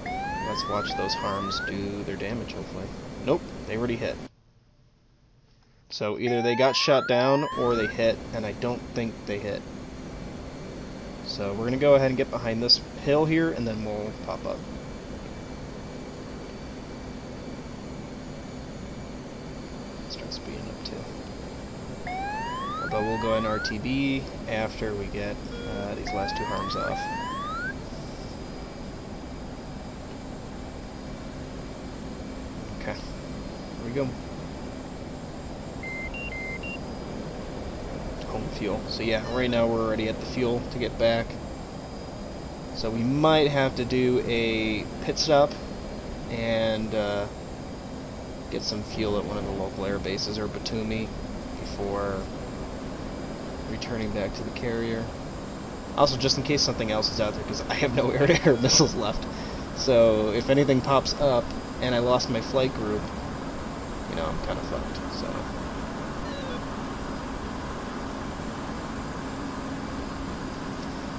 Speaker 1: let's watch those harms do their damage, hopefully. Nope, they already hit. So either they got shot down, or they hit, and I don't think they hit. So we're going to go ahead and get behind this hill here, and then we'll pop up. Start speeding up too. Although we'll go in RTB after we get these last 2 harms off. Okay, here we go. Home fuel. So yeah, right now we're already at the fuel to get back. So we might have to do a pit stop and get some fuel at one of the local air bases or Batumi before returning back to the carrier. Also, just in case something else is out there, because I have no air-to-air missiles left. So if anything pops up and I lost my flight group, you know, I'm kind of fucked. So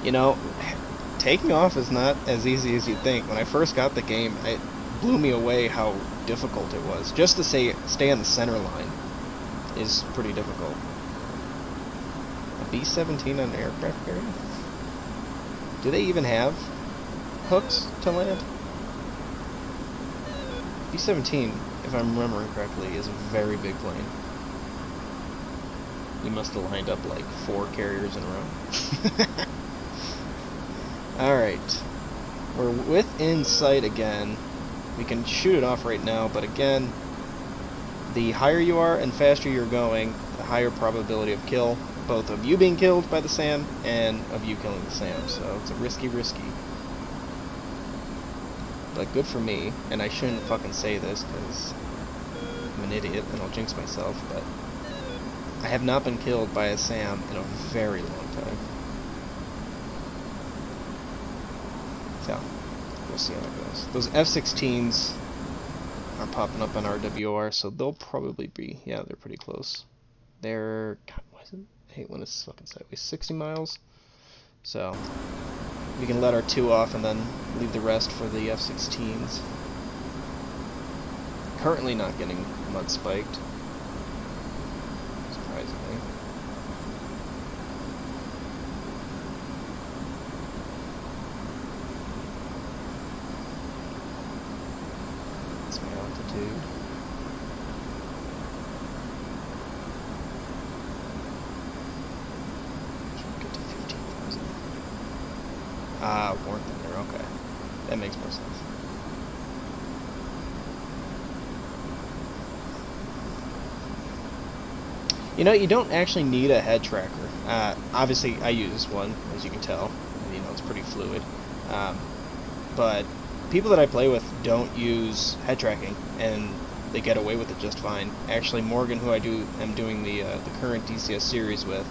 Speaker 1: you know, taking off is not as easy as you'd think. When I first got the game, it blew me away how difficult it was. Just to stay on the center line is pretty difficult. A B-17 on an aircraft carrier? Do they even have hooks to land? B-17, if I'm remembering correctly, is a very big plane. You must have lined up like 4 carriers in a row. Alright. We're within sight again. We can shoot it off right now, but again, the higher you are and faster you're going, the higher probability of kill, both of you being killed by the SAM and of you killing the SAM. So it's a risky. But good for me, and I shouldn't fucking say this because I'm an idiot and I'll jinx myself, but I have not been killed by a SAM in a very long time. So, we'll see how it goes. Those F-16s are popping up on RWR, so they'll probably be, yeah, they're pretty close. They're, God, why is it, I hate when it's fucking sideways, 60 miles? So, we can let our 2 off and then leave the rest for the F-16s. Currently not getting mud spiked, surprisingly. That's my altitude. Get to 15,000. Ah, warmth in there, okay. That makes more sense. You know, you don't actually need a head tracker. Obviously, I use one, as you can tell. You know, it's pretty fluid. But people that I play with don't use head tracking, and they get away with it just fine. Actually, Morgan, who am doing the current DCS series with,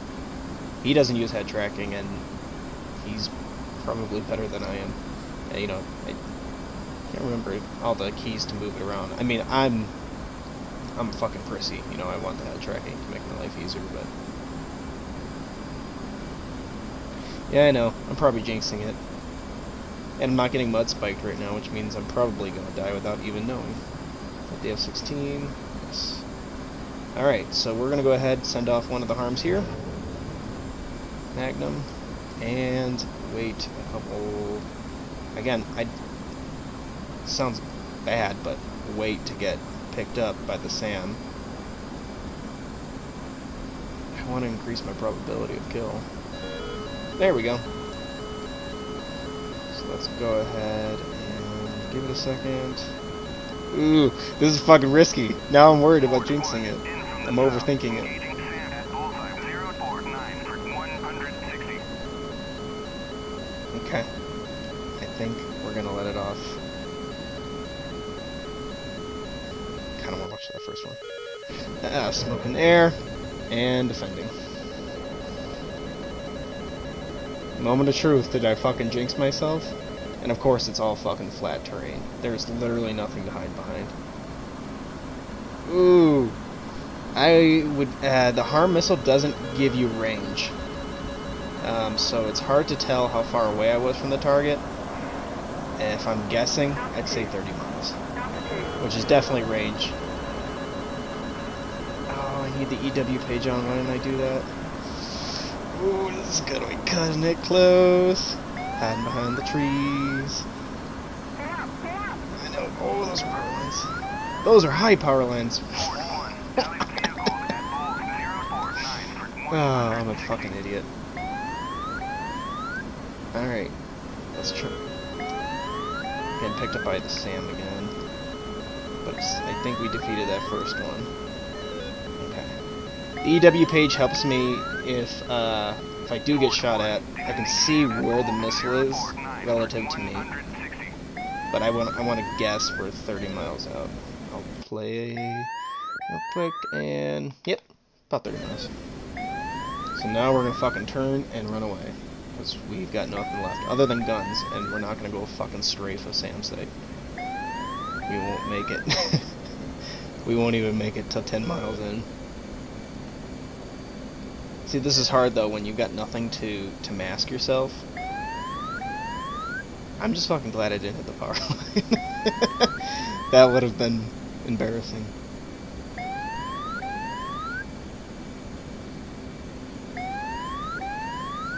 Speaker 1: he doesn't use head tracking, and he's probably better than I am. You know, I can't remember all the keys to move it around. I mean, I'm a fucking prissy, you know, I want the head tracking to make my life easier, but... Yeah, I know, I'm probably jinxing it. And I'm not getting mud spiked right now, which means I'm probably gonna die without even knowing. At the F-16, yes. Alright, so we're gonna go ahead, send off one of the harms here. Magnum. And wait a couple... Again, sounds bad, but wait to get picked up by the SAM. I want to increase my probability of kill. There we go. So let's go ahead and give it a second. Ooh, this is fucking risky. Now I'm worried about jinxing it. I'm overthinking it. Okay. I think we're gonna let it off. I don't want to watch that first one. Smoke in the air, and defending. Moment of truth, did I fucking jinx myself? And of course it's all fucking flat terrain. There's literally nothing to hide behind. Ooh. The harm missile doesn't give you range. So it's hard to tell how far away I was from the target. And if I'm guessing, I'd say 30 miles. Which is definitely range. Oh, I need the EW page on. Why didn't I do that? Ooh, this is gonna be cutting it close. Hiding behind the trees. I know. Oh, those are power lines. Those are high power lines. Oh, I'm a fucking idiot. Alright. Let's try. Getting picked up by the SAM again. But I think we defeated that first one. Okay. The EW page helps me if I do get shot at, I can see where the missile is relative to me. But I want to guess we're 30 miles out. I'll play real quick and yep, about 30 miles. So now we're gonna fucking turn and run away. Because we've got nothing left other than guns, and we're not gonna go fucking strafe, as Sam said. We won't make it. We won't even make it till 10 miles in. See, this is hard though when you've got nothing to mask yourself. I'm just fucking glad I didn't hit the power line. That would have been embarrassing.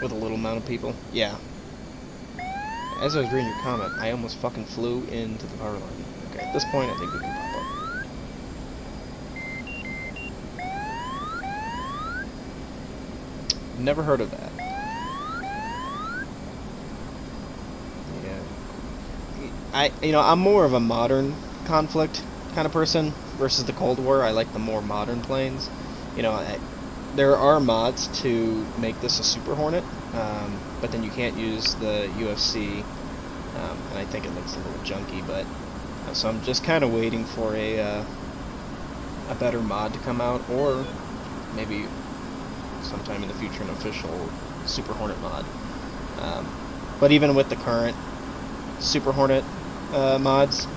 Speaker 1: With a little amount of people? Yeah. As I was reading your comment, I almost fucking flew into the power line. Okay, at this point, I think we can pop up.
Speaker 2: 1
Speaker 1: Never heard of that. Yeah. I'm more of a modern conflict kind of person versus the Cold War. I like the more modern planes. There are mods to make this a Super Hornet, but then you can't use the UFC, and I think it looks a little junky. But so I'm just kind of waiting for a better mod to come out, or maybe sometime in the future an official Super Hornet mod. But even with the current Super Hornet mods,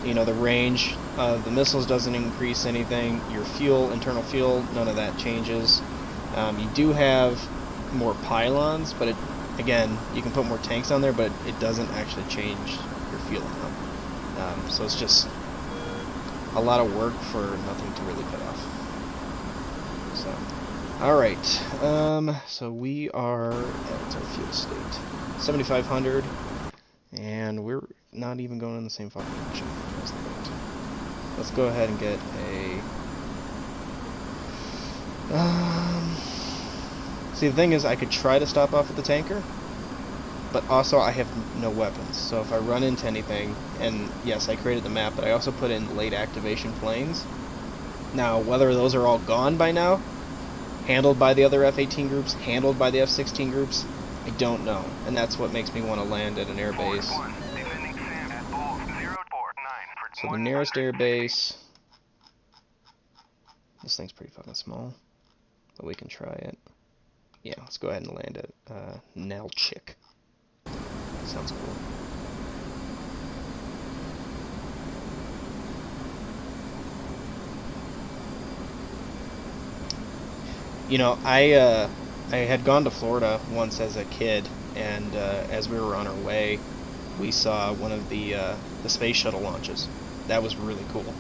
Speaker 1: the range of the missiles doesn't increase anything. Your fuel, internal fuel, none of that changes. You do have more pylons, but again, you can put more tanks on there, but it doesn't actually change your fuel amount. So it's just a lot of work for nothing to really pay off. So, alright, so we are at our fuel state. 7,500, and we're not even going in the same fucking direction as the boat. Let's go ahead and get see, the thing is, I could try to stop off at the tanker, but also I have no weapons. So if I run into anything, and yes, I created the map, but I also put in late activation planes. Now, whether those are all gone by now, handled by the other F-18 groups, handled by the F-16 groups, I don't know. And that's what makes me want to land at an air base. So the nearest air base, this thing's pretty fucking small, but we can try it. Yeah, let's go ahead and land at Nalchik. Sounds cool. I had gone to Florida once as a kid, and as we were on our way, we saw one of the space shuttle launches. That was really cool.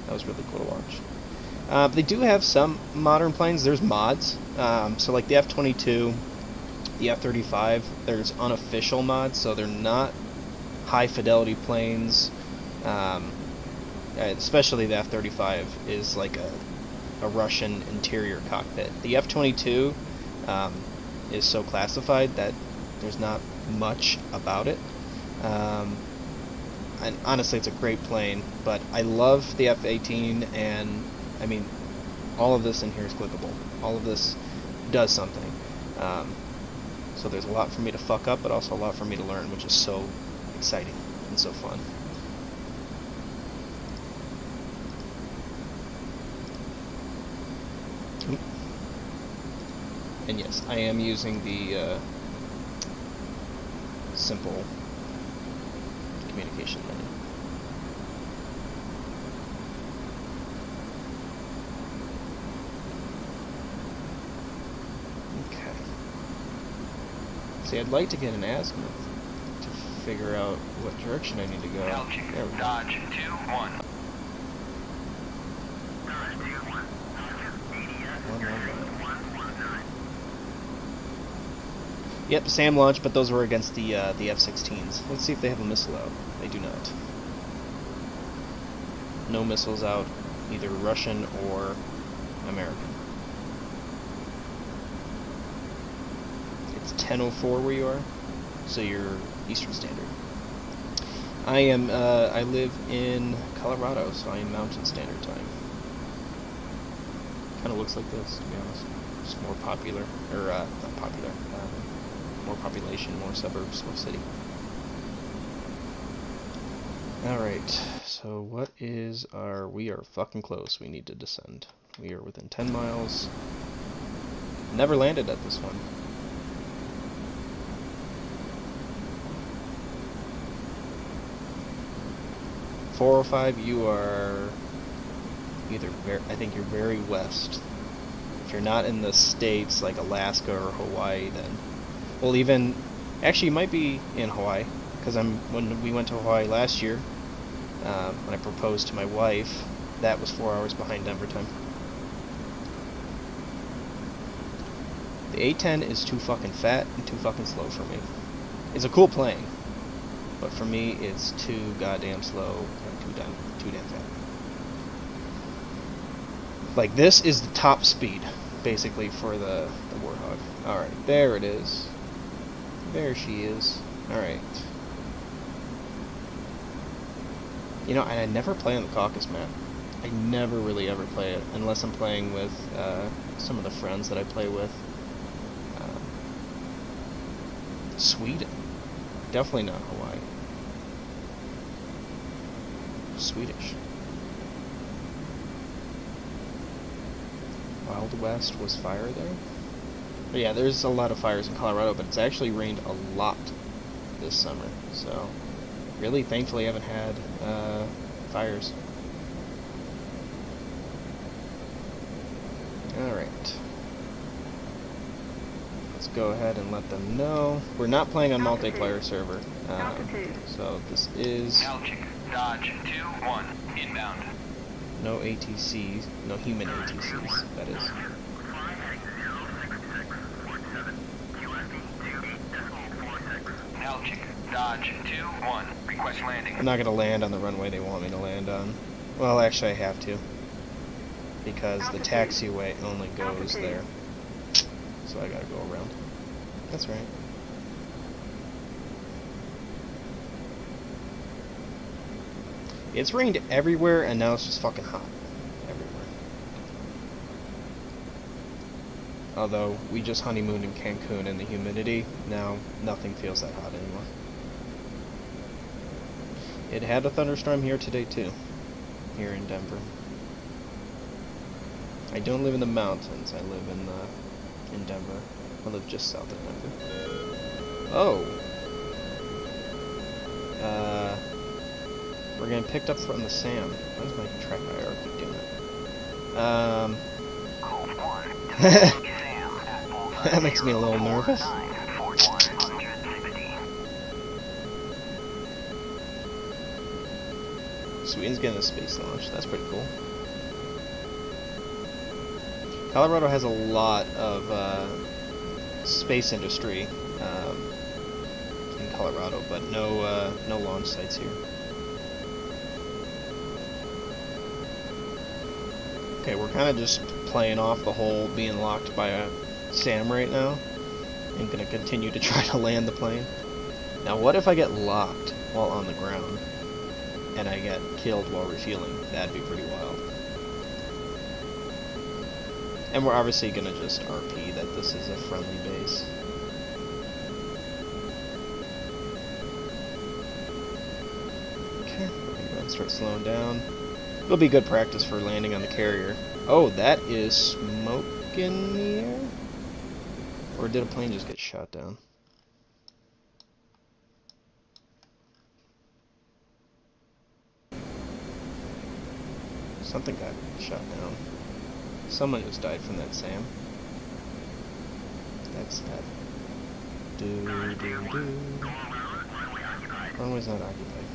Speaker 1: That was really cool to watch. They do have some modern planes. There's mods. So like the F-22, the F-35, there's unofficial mods, so they're not high fidelity planes. Especially the F-35 is like a Russian interior cockpit. The F-22 is so classified that there's not much about it. And honestly, it's a great plane, but I love the F-18, and I mean, all of this in here is clickable. All of this does something. So there's a lot for me to fuck up, but also a lot for me to learn, which is so exciting and so fun. And yes, I am using the simple communication menu. Okay. See, I'd like to get an azimuth to figure out what direction I need to go. There we go.
Speaker 3: Dodge 2-1.
Speaker 1: Yep, SAM launch, but those were against the F-16s. Let's see if they have a missile out. They do not. No missiles out, either Russian or American. It's 10:04 where you are, so you're Eastern Standard. I live in Colorado, so I am Mountain Standard Time. Kind of looks like this, to be honest. Just more popular, or not popular. More population, more suburbs, more city. Alright, so what is our... We are fucking close. We need to descend. We are within 10 miles. Never landed at this one. .405, you are either I think you're very west. If you're not in the States, like Alaska or Hawaii, then... Well, even... Actually, you might be in Hawaii, because when we went to Hawaii last year, when I proposed to my wife, that was 4 hours behind Denver time. The A-10 is too fucking fat and too fucking slow for me. It's a cool plane, but for me, it's too goddamn slow and too damn fat. Like, this is the top speed. basically for the Warthog. Alright, there it is. There she is. Alright. You know, and I never play on the Caucasus map. I never really ever play it, unless I'm playing with some of the friends that I play with. Sweden. Definitely not Hawaii. Swedish. Wild West was fire there? But yeah, there's a lot of fires in Colorado, but it's actually rained a lot this summer. So, really, thankfully, I haven't had fires. Alright. Let's go ahead and let them know. We're not playing on multiplayer server. So this is
Speaker 3: Alchik, Dodge 2-1, inbound.
Speaker 1: no ATCs, no human ATCs, that is.
Speaker 3: Alchik, Dodge 2-1, request landing.
Speaker 1: I'm not going to land on the runway they want me to land on. Well, actually I have to. Because the taxiway only goes there. So I gotta go around. That's right. It's rained everywhere, and now it's just fucking hot. Everywhere. Although, we just honeymooned in Cancun in the humidity. Now, nothing feels that hot anymore. It had a thunderstorm here today, too. Here in Denver. I don't live in the mountains. I live in Denver. I live just south of Denver. Oh. We're getting picked up from the SAM. Why does my track IR keep doing that? That makes me a little nervous. Sweden's getting a space launch. That's pretty cool. Colorado has a lot of space industry in Colorado, but no launch sites here. Okay, we're kind of just playing off the whole being locked by a SAM right now, and gonna continue to try to land the plane. Now, what if I get locked while on the ground, and I get killed while refueling? That'd be pretty wild. And we're obviously gonna just RP that this is a friendly base. Okay, we're gonna go and start slowing down. It'll be good practice for landing on the carrier. Oh, that is smoke in the air? Or did a plane just get shot down? Something got shot down. Someone just died from that SAM. That's sad. Runway's not occupied.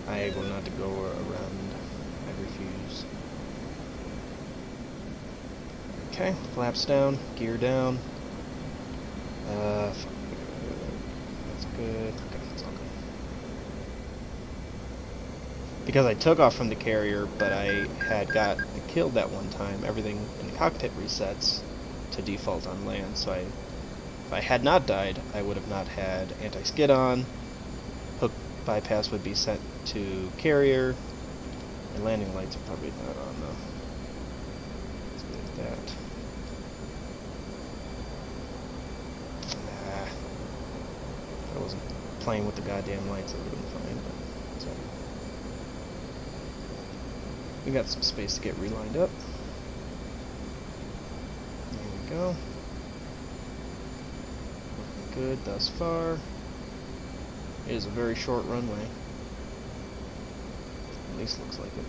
Speaker 1: I will not go around. I refuse. Okay, flaps down, gear down. That's good. Okay, that's all good. Because I took off from the carrier, but I had got killed that one time, everything in the cockpit resets to default on land, so if I had not died, I would have not had anti-skid on, hook bypass would be sent to carrier, and landing lights are probably not on though. Let's go with that. If I wasn't playing with the goddamn lights, it would have been fine, but it's alright. We got some space to get relined up. There we go. Looking good thus far. It is a very short runway. At least looks like it.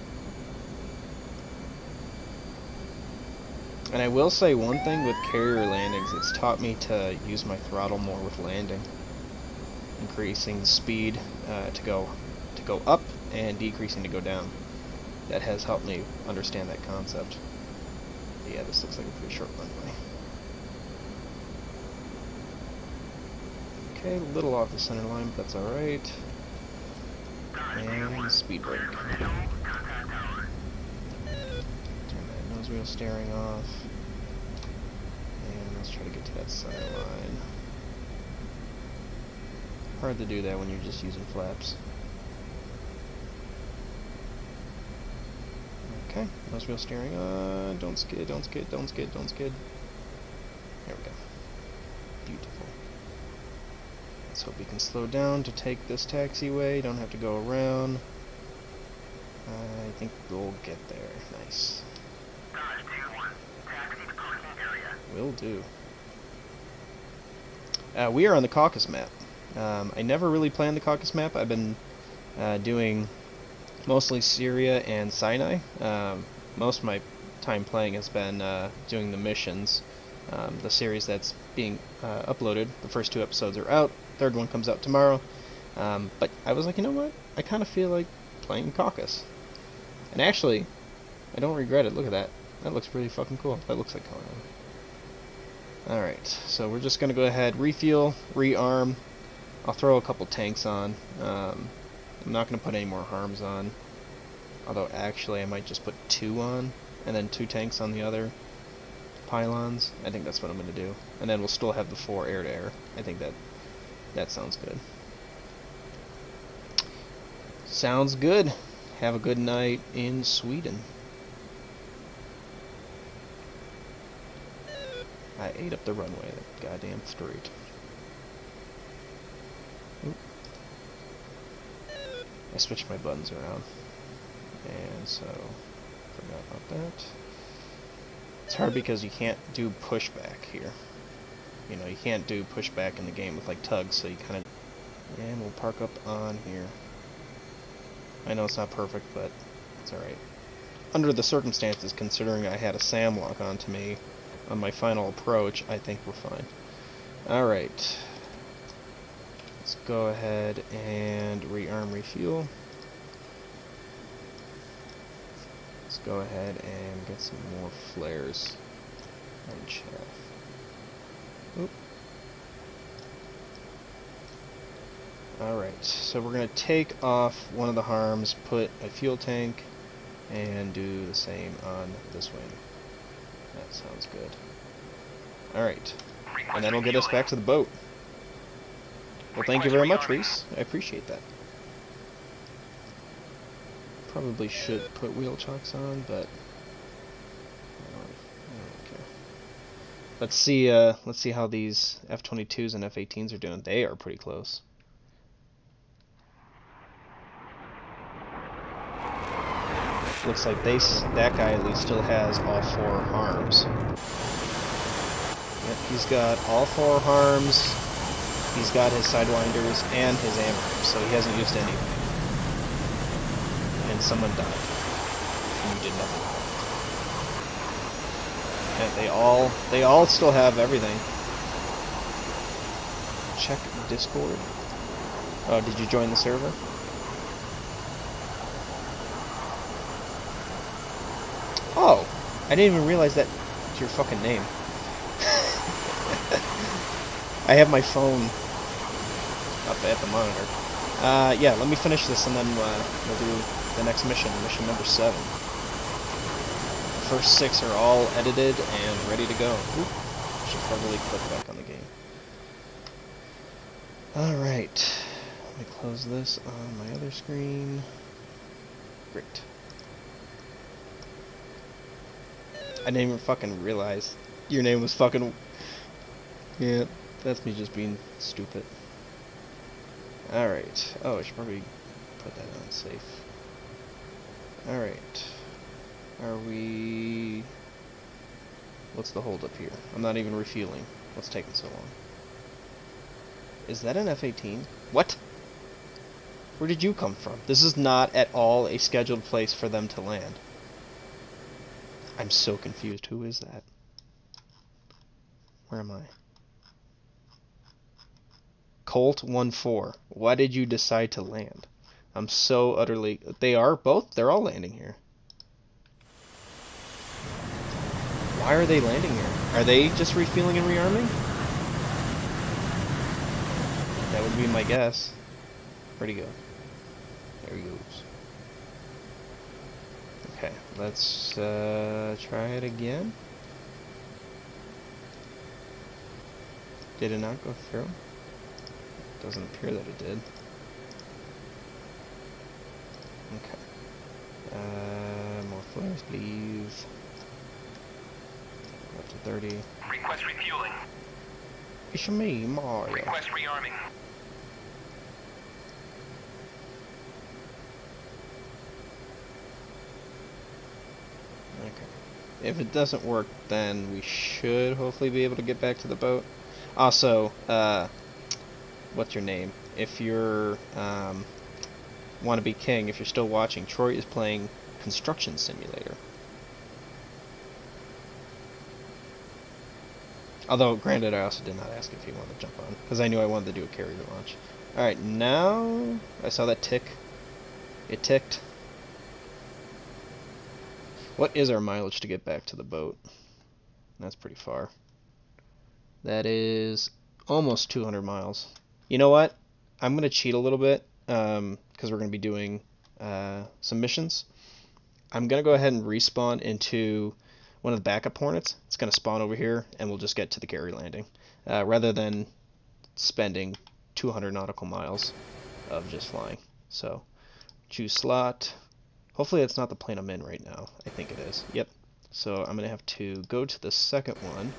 Speaker 1: And I will say one thing with carrier landings, it's taught me to use my throttle more with landing. Increasing the speed to go up and decreasing to go down. That has helped me understand that concept. But yeah, this looks like a pretty short runway. Okay, a little off the center line, but that's alright. And speed brake. Turn that nose wheel steering off. And let's try to get to that center line. Hard to do that when you're just using flaps. Okay, nose wheel steering on. Don't skid, don't skid, don't skid, don't skid. There we go. Beautiful. Let's hope we can slow down to take this taxiway. Don't have to go around. I think we'll get there. Nice.
Speaker 2: Dodge 2-1. Taxi to parking area.
Speaker 1: Will do. We are on the Caucasus map. I never really play on the Caucasus map. I've been doing mostly Syria and Sinai. Most of my time playing has been doing the missions. The series that's being uploaded. The first 2 episodes are out. Third one comes out tomorrow. But I was like, you know what? I kind of feel like playing Caucasus. And actually, I don't regret it. Look at that. That looks pretty fucking cool. That looks like Conan. Alright, so we're just going to go ahead, refuel, rearm. I'll throw a couple tanks on. I'm not going to put any more harms on. Although actually I might just put 2 on, and then 2 tanks on the other pylons. I think that's what I'm going to do. And then we'll still have the 4 air-to-air. I think that sounds good. Sounds good. Have a good night in Sweden. I ate up the runway, that goddamn street. Oop. I switched my buttons around. And so, forgot about that. It's hard because you can't do pushback here. You know, you can't do pushback in the game with like tugs, so you kind of... And we'll park up on here. I know it's not perfect, but it's alright. Under the circumstances, considering I had a SAM lock onto me on my final approach, I think we're fine. Alright. Let's go ahead and rearm, refuel. Let's go ahead and get some more flares and chaff. Oop. Alright, so we're going to take off one of the harms, put a fuel tank, and do the same on this wing. That sounds good. Alright, and that'll get us back to the boat. Well, thank you very much, Reese. I appreciate that. Probably should put wheel chocks on, but I don't care. Let's see how these F-22s and F-18s are doing. They are pretty close. Looks like that guy at least still has all 4 harms. Yep, he's got all 4 harms. He's got his sidewinders and his ammo, so he hasn't used any. And someone died. And you did nothing. And they all still have everything. Check Discord. Oh, did you join the server? Oh, I didn't even realize that's your fucking name. I have my phone up at the monitor. Yeah, let me finish this and then we'll do the next mission, mission number 7. The first 6 are all edited and ready to go. Oop, should probably click back on the game. Alright, let me close this on my other screen. Great. I didn't even fucking realize your name was fucking... Yeah, that's me just being stupid. Alright. Oh, I should probably put that on safe. Alright. Are we... What's the hold up here? I'm not even refueling. What's taking so long? Is that an F-18? What? Where did you come from? This is not at all a scheduled place for them to land. I'm so confused. Who is that? Where am I? Colt 1-4. Why did you decide to land? I'm so utterly... They're all landing here. Why are they landing here? Are they just refueling and rearming? That would be my guess. Where'd he go? There he goes. Okay, let's try it again. Did it not go through? Doesn't appear that it did. Okay. More flares, please. Up to 30.
Speaker 3: Request refueling.
Speaker 1: It's me, Mario.
Speaker 3: Request rearming.
Speaker 1: Okay. If it doesn't work, then we should hopefully be able to get back to the boat. Also, what's your name? If you're want to be king, if you're still watching, Troy is playing Construction Simulator. Although, granted, I also did not ask if he wanted to jump on, because I knew I wanted to do a carrier launch. Alright, now I saw that tick. It ticked. What is our mileage to get back to the boat? That's pretty far. That is almost 200 miles. You know what? I'm going to cheat a little bit, because we're going to be doing some missions. I'm going to go ahead and respawn into one of the backup Hornets. It's going to spawn over here, and we'll just get to the carry landing, rather than spending 200 nautical miles of just flying. So, choose slot. Hopefully that's not the plane I'm in right now. I think it is. Yep. So I'm going to have to go to the second one.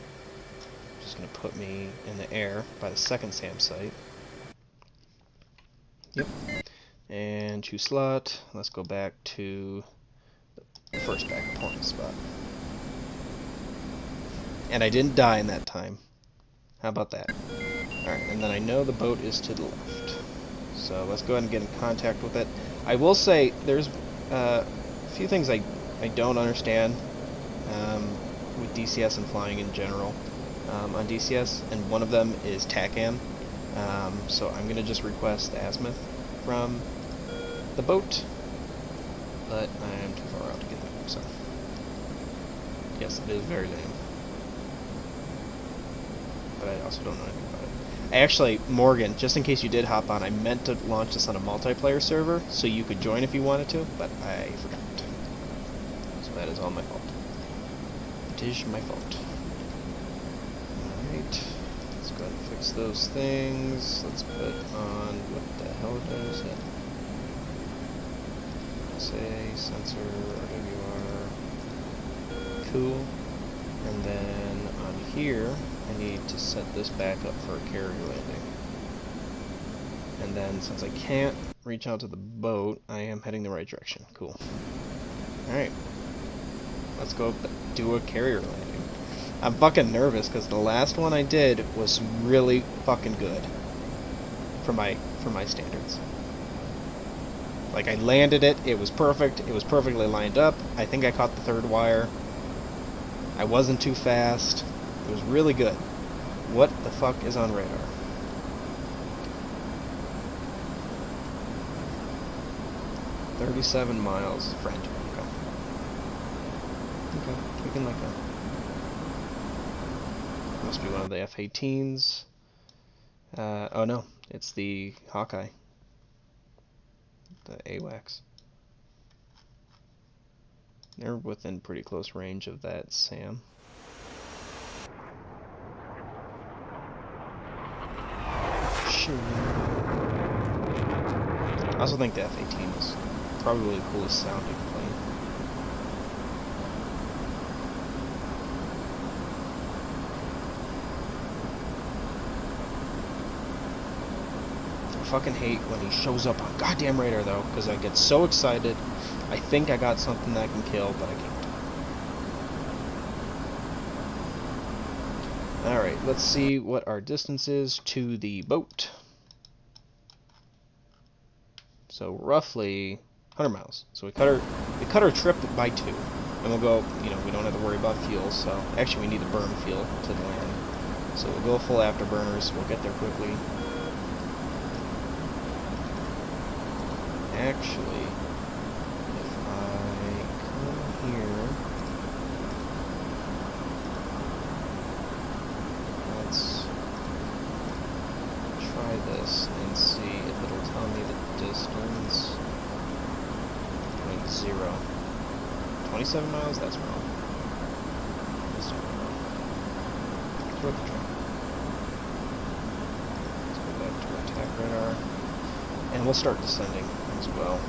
Speaker 1: Just going to put me in the air by the second SAM site. Yep. And choose slot. Let's go back to the first backup Hornet spot. And I didn't die in that time. How about that? Alright, and then I know the boat is to the left. So let's go ahead and get in contact with it. I will say, there's a few things I don't understand with DCS and flying in general on DCS, and one of them is TACAN. So I'm going to just request azimuth from the boat, but I am too far out to get that, so yes, it is very lame. But I also don't know anything about it. Actually, Morgan, just in case you did hop on, I meant to launch this on a multiplayer server, so you could join if you wanted to, but I forgot. So that is all my fault. It is my fault. Alright, let's go ahead and fix those things. Let's put on, what the hell does it? Say, sensor, RWR, cool. And then on here, I need to set this back up for a carrier landing. And then, since I can't reach out to the boat, I am heading the right direction. Cool. Alright. Let's go do a carrier landing. I'm fucking nervous, because the last one I did was really fucking good. For my standards. Like, I landed it, it was perfect, it was perfectly lined up. I think I caught the third wire. I wasn't too fast. It was really good. What the fuck is on radar? "37 miles, friend." Okay. Okay, we can let go. Must be one of the F-18s. Oh no, it's the Hawkeye. The AWACS. They're within pretty close range of that SAM. Sure. I also think the F-18 is probably the coolest sounding plane. I fucking hate when he shows up on goddamn radar though, because I get so excited. I think I got something that I can kill, but I can't. Alright, let's see what our distance is to the boat. So roughly 100 miles. So we cut our trip by 2. And we'll go, we don't have to worry about fuel, so actually we need to burn fuel to the land. So we'll go full afterburners, we'll get there quickly. Actually, if I come here, let's try this and see if it'll tell me the distance. 0. 27 miles? That's wrong. That's definitely wrong. Throw the train. Let's go back to attack radar. And we'll start descending as well.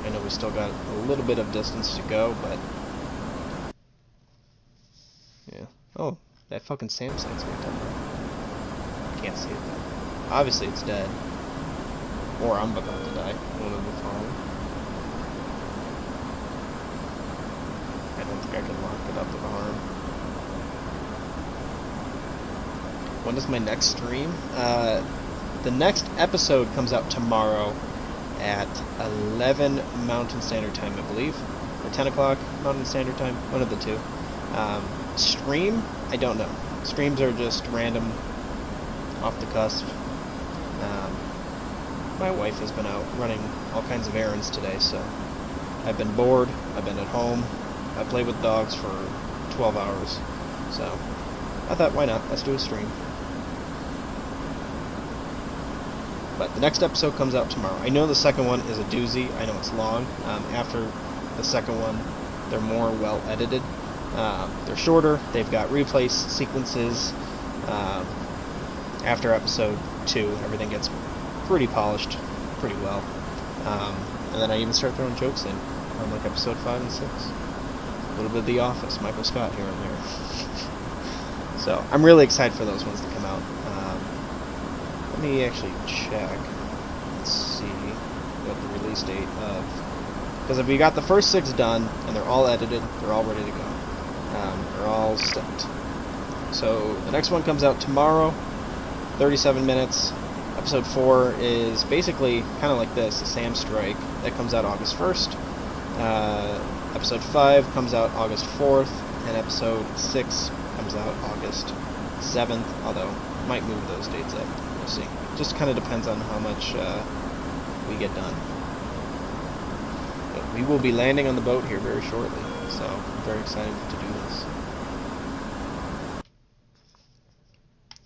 Speaker 1: I know we still got a little bit of distance to go, but... yeah. Oh, that fucking SAM site's right down there. Can't see it though. Obviously it's dead. Or I'm about to die. One of the following. I don't think I can lock it up with arm. When is my next stream? The next episode comes out tomorrow at 11 Mountain Standard Time, I believe. Or 10 o'clock Mountain Standard Time. One of the two. Stream? I don't know. Streams are just random, off the cusp. My wife has been out running all kinds of errands today, so I've been bored, I've been at home, I played with dogs for 12 hours, so I thought, why not, let's do a stream. But the next episode comes out tomorrow. I know the second one is a doozy, I know it's long. After the second one, they're more well edited. They're shorter, they've got replay sequences. After episode 2, everything gets pretty polished, pretty well. And then I even start throwing jokes in on like episode 5 and 6. A little bit of The Office, Michael Scott here and there. So I'm really excited for those ones to come out. Let me actually check. Let's see what the release date of. Because if we got the first 6 done and they're all edited, they're all ready to go. They're all stepped. So the next one comes out tomorrow. 37 minutes. Episode 4 is basically kind of like this, a SAM strike. That comes out August 1st. Episode 5 comes out August 4th. And episode 6 comes out August 7th. Although, might move those dates up. We'll see. Just kind of depends on how much we get done. But we will be landing on the boat here very shortly. So, I'm very excited to do this.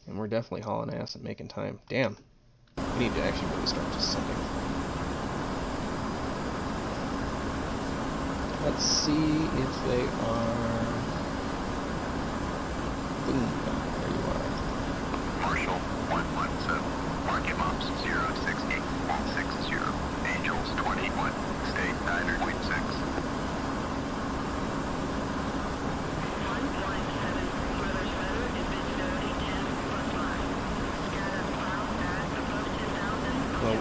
Speaker 1: And we're definitely hauling ass and making time. Damn. We need to actually really start descending. Let's see if they are... Boom. There you are.
Speaker 3: Marshall 117. Market Mops 060 160. Angels 21. State 9.6.
Speaker 1: Well,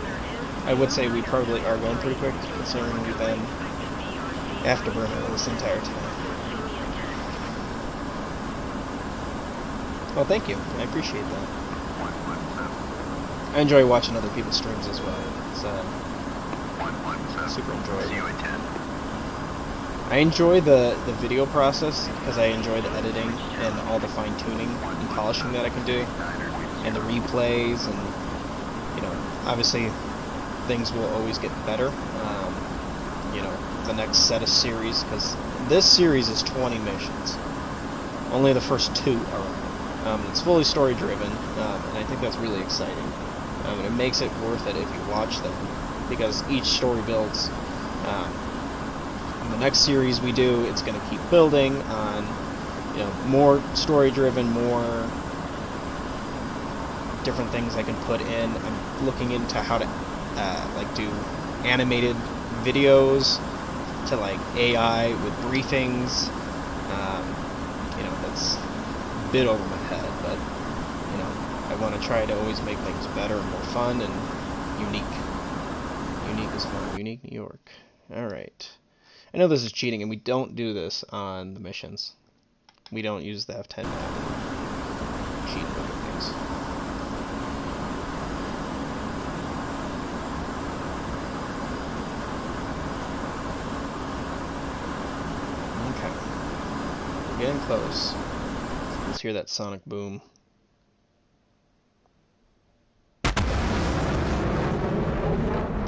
Speaker 1: I would say we probably are going pretty quick, considering we've been afterburner this entire time. Well, thank you. I appreciate that. I enjoy watching other people's streams as well. It's super enjoyable. I enjoy the video process because I enjoy the editing and all the fine-tuning and polishing that I can do, and the replays, and you know, obviously things will always get better. You know, the next set of series, because this series is 20 missions. Only the first 2 are. It's fully story-driven, and I think that's really exciting. And it makes it worth it if you watch them, because each story builds. In the next series we do, it's going to keep building on, you know, more story-driven, more different things I can put in. I'm looking into how to like do animated videos to like AI with briefings. You know, that's a bit over my head, but you know, I want to try to always make things better and more fun and unique. Unique is fun. Unique New York. All right. I know this is cheating, and we don't do this on the missions. We don't use the F10 map. Cheat and other things. Okay. We're getting close. Let's hear that sonic boom.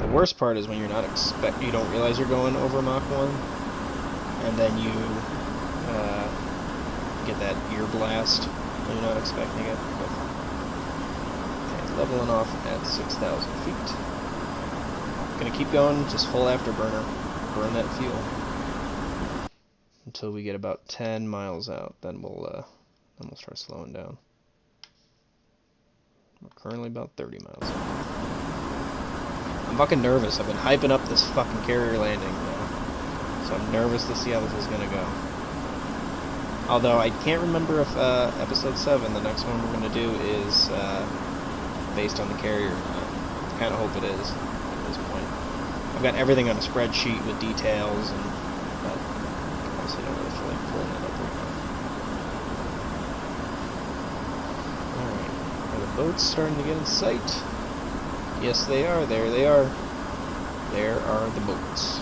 Speaker 1: The worst part is when you're not you don't realize you're going over Mach 1, and then you get that ear blast when you're not expecting it. But, okay, leveling off at 6,000 feet. Gonna keep going, just full afterburner, burn that fuel. until we get about 10 miles out. Then we'll start slowing down. We're currently about 30 miles out. I'm fucking nervous. I've been hyping up this fucking carrier landing now, so I'm nervous to see how this is gonna go. Although I can't remember if episode 7, the next one we're gonna do, is based on the carrier or not. I kind of hope it is at this point. I've got everything on a spreadsheet with details, and but honestly don't really feel like pulling it up right now. Alright, are the boats starting to get in sight? Yes, they are. There they are. There are the boats.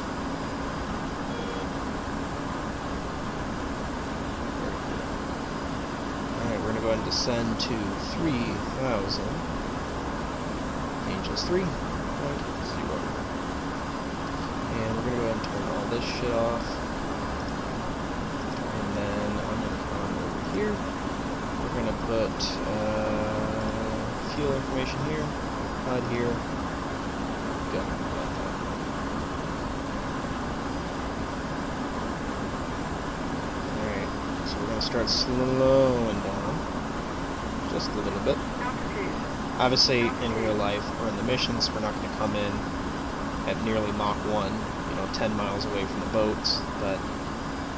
Speaker 1: Alright, we're going to go ahead and descend to 3,000. Angels 3.0. And we're going to go ahead and turn all this shit off. And then I'm going to come over here. We're going to put fuel information here. HUD here. Go. Alright, so we're going to start slowing down just a little bit. Obviously, in real life, or in the missions, we're not going to come in at nearly Mach 1, 10 miles away from the boats, but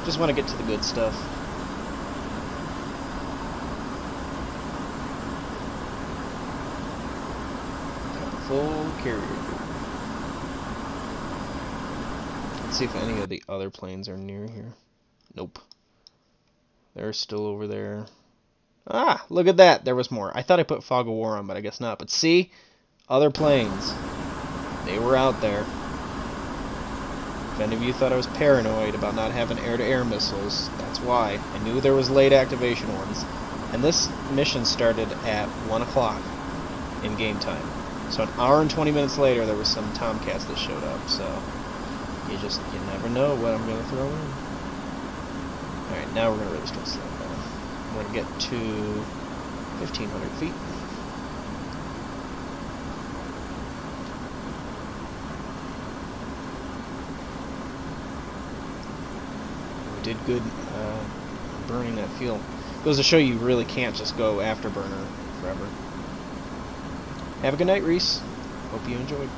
Speaker 1: just want to get to the good stuff. Full carrier group. Let's see if any of the other planes are near here. Nope. They're still over there. Ah, look at that. There was more. I thought I put Fog of War on, but I guess not. But see? Other planes. They were out there. If any of you thought I was paranoid about not having air-to-air missiles, that's why. I knew there was late activation ones. And this mission started at 1 o'clock in game time. So an hour and 20 minutes later, there was some Tomcats that showed up, so you never know what I'm going to throw in. Alright, now we're going to really start slowing down. We're going to get to 1,500 feet. We did good burning that fuel. Goes to show you really can't just go afterburner forever. Have a good night, Reese. Hope you enjoyed.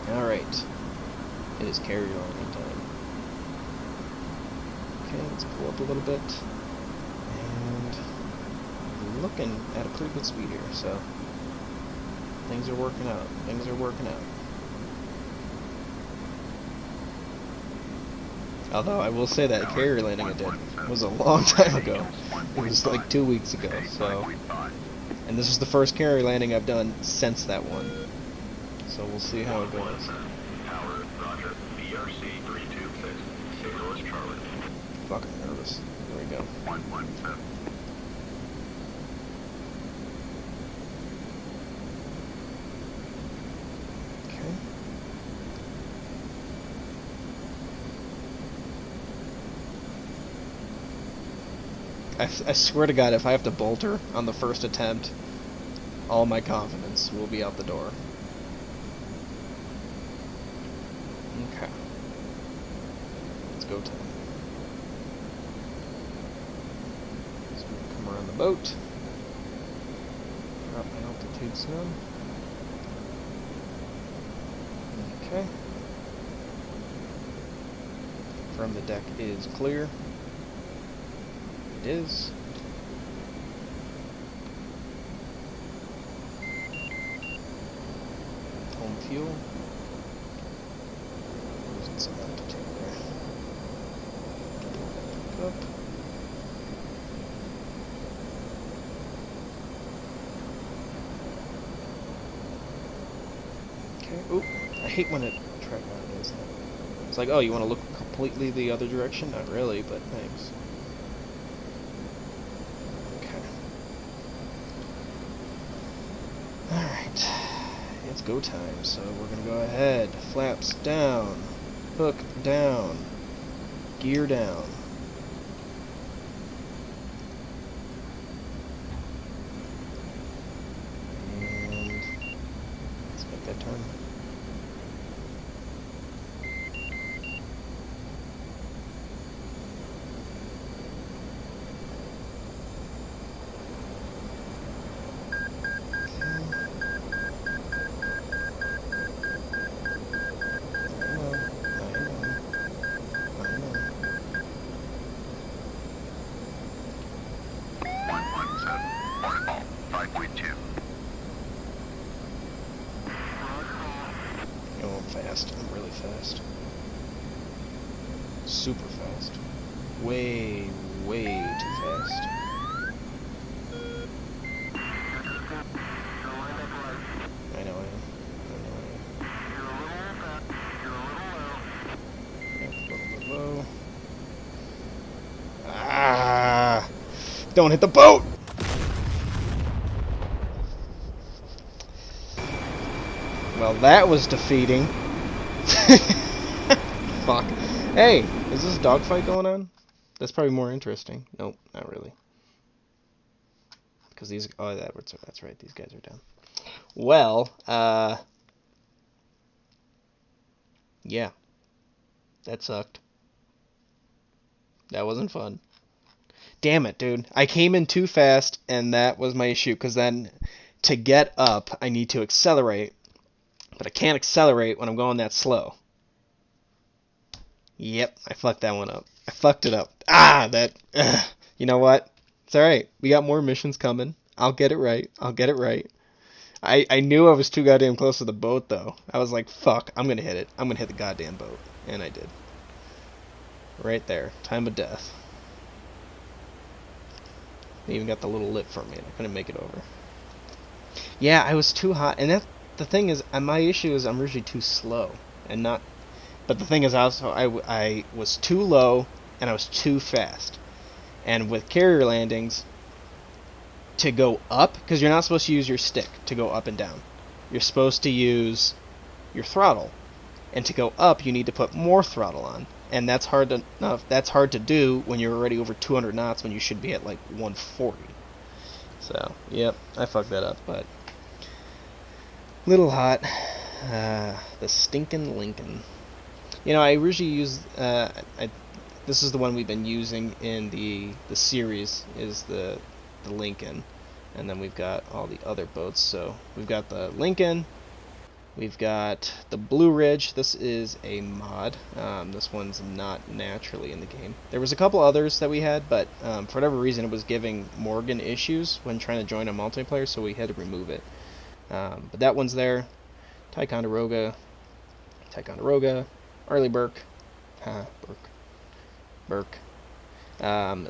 Speaker 1: Alright. It is carrier landing time. Okay, let's pull up a little bit. And we're looking at a pretty good speed here, so things are working out. Things are working out. Although I will say that carrier landing I did was a long time ago. It was like 2 weeks ago, so. And this is the first carrier landing I've done since that one. So we'll see how it goes. Fucking nervous. Here we go. I swear to God, if I have to bolt her on the first attempt, all my confidence will be out the door. Okay. Let's go time. So we come around the boat. Drop my altitude some. Okay. Confirm the deck is clear. It is. Home fuel. Losing some altitude there. Back up. Okay. Oop. I hate when it track on is that. It's like, oh, you want to look completely the other direction? Not really, but thanks. Alright, it's go time, so we're going to go ahead. Flaps down, hook down, gear down. And let's make that turn. fast. I'm really fast. Super fast. Way, way too fast. I know I am. Yep, a little bit low. Ah! Don't hit the boat! Well, that was defeating. Fuck. Hey, is this a dogfight going on? That's probably more interesting. Nope, not really. Because these... Oh, that's right. These guys are down. Well, yeah. That sucked. That wasn't fun. Damn it, dude. I came in too fast, and that was my issue. Because then, to get up, I need to accelerate. But I can't accelerate when I'm going that slow. Yep, I fucked that one up. I fucked it up. Ah, that... You know what? It's alright. We got more missions coming. I'll get it right. I'll get it right. I knew I was too goddamn close to the boat, though. I was like, fuck, I'm gonna hit it. I'm gonna hit the goddamn boat. And I did. Right there. Time of death. They even got the little lip for me, and I couldn't make it over. Yeah, I was too hot. And that, the thing is, my issue is I'm usually too slow. And not... But the thing is also, I was too low, and I was too fast. And with carrier landings, to go up, because you're not supposed to use your stick to go up and down. You're supposed to use your throttle. And to go up, you need to put more throttle on. And that's hard to do when you're already over 200 knots when you should be at like 140. So, yep, I fucked that up, but little hot. The stinking Lincoln. You know, I originally used this is the one we've been using in the series, is the Lincoln, and then we've got all the other boats. So we've got the Lincoln, we've got the Blue Ridge. This is a mod. This one's not naturally in the game. There was a couple others that we had, but for whatever reason it was giving Morgan issues when trying to join a multiplayer, so we had to remove it. But that one's there. Ticonderoga, Arleigh Burke, Burke.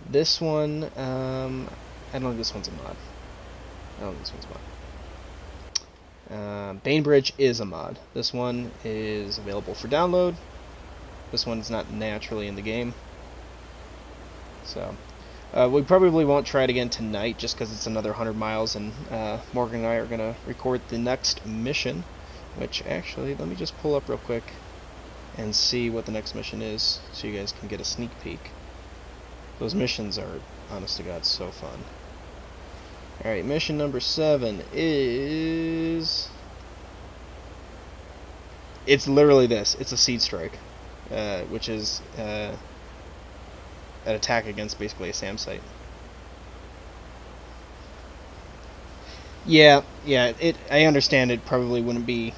Speaker 1: This one, I don't think this one's a mod. I don't think this one's a mod. Bainbridge is a mod. This one is available for download. This one's not naturally in the game. So, we probably won't try it again tonight just because it's another 100 miles, and Morgan and I are going to record the next mission, which actually, let me just pull up real quick and see what the next mission is so you guys can get a sneak peek. Those missions are, honest to God, so fun. Alright, mission number 7 is... It's literally this. It's a seed strike, which is an attack against basically a SAM site. Yeah, I understand it probably wouldn't be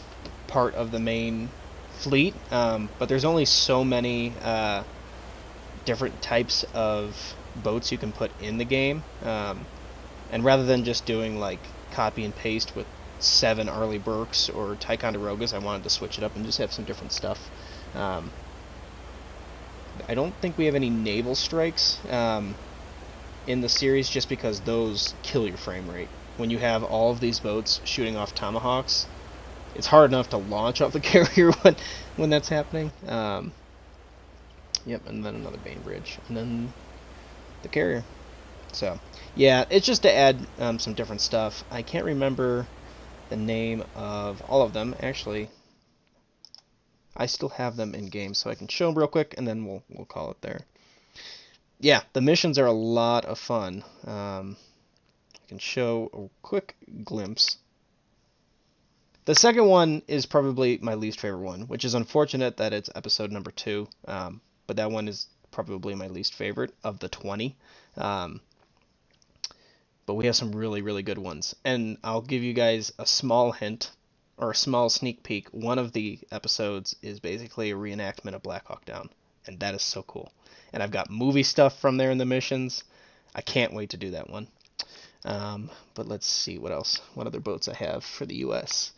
Speaker 1: part of the main fleet, but there's only so many different types of boats you can put in the game, and rather than just doing like copy and paste with 7 Arleigh Burkes or Ticonderogas, I wanted to switch it up and just have some different stuff. I don't think we have any naval strikes in the series, just because those kill your frame rate. When you have all of these boats shooting off tomahawks, it's hard enough to launch off the carrier when that's happening. Yep, and then another Bainbridge, and then the carrier. So, yeah, it's just to add some different stuff. I can't remember the name of all of them. Actually, I still have them in game, so I can show them real quick, and then we'll call it there. Yeah, the missions are a lot of fun. I can show a quick glimpse. The second one is probably my least favorite one, which is unfortunate that it's episode number 2, but that one is probably my least favorite of the 20. But we have some really, really good ones, and I'll give you guys a small hint, or a small sneak peek. One of the episodes is basically a reenactment of Black Hawk Down, and that is so cool. And I've got movie stuff from there in the missions. I can't wait to do that one. But let's see what else, what other boats I have for the U.S.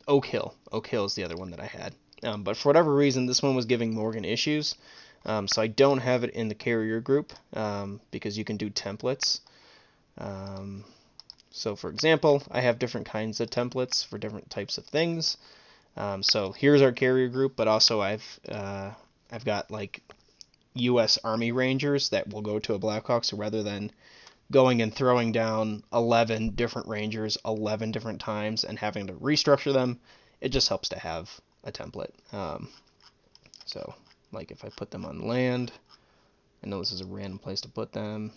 Speaker 1: Oak Hill. Oak Hill is the other one that I had. But for whatever reason, this one was giving Morgan issues. So I don't have it in the carrier group because you can do templates. So for example, I have different kinds of templates for different types of things. So here's our carrier group, but also I've got like U.S. Army Rangers that will go to a Blackhawk. So rather than going and throwing down 11 different Rangers 11 different times and having to restructure them, it just helps to have a template. So like if I put them on land, I know this is a random place to put them,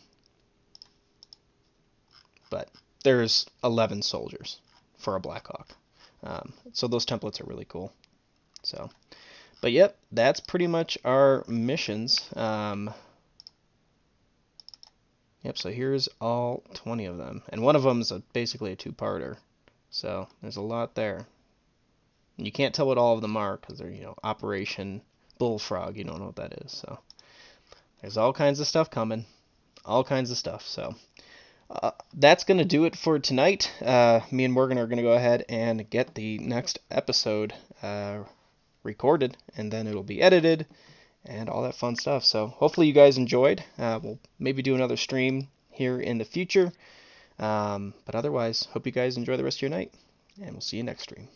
Speaker 1: but there's 11 soldiers for a Blackhawk. So those templates are really cool. So, but yep, that's pretty much our missions. Yep, so here's all 20 of them. And one of them is basically a two-parter. So there's a lot there. And you can't tell what all of them are because they're, Operation Bullfrog. You don't know what that is. So there's all kinds of stuff coming. All kinds of stuff. So that's going to do it for tonight. Me and Morgan are going to go ahead and get the next episode recorded. And then it'll be edited and all that fun stuff. So hopefully you guys enjoyed. We'll maybe do another stream here in the future. But otherwise, hope you guys enjoy the rest of your night. And we'll see you next stream.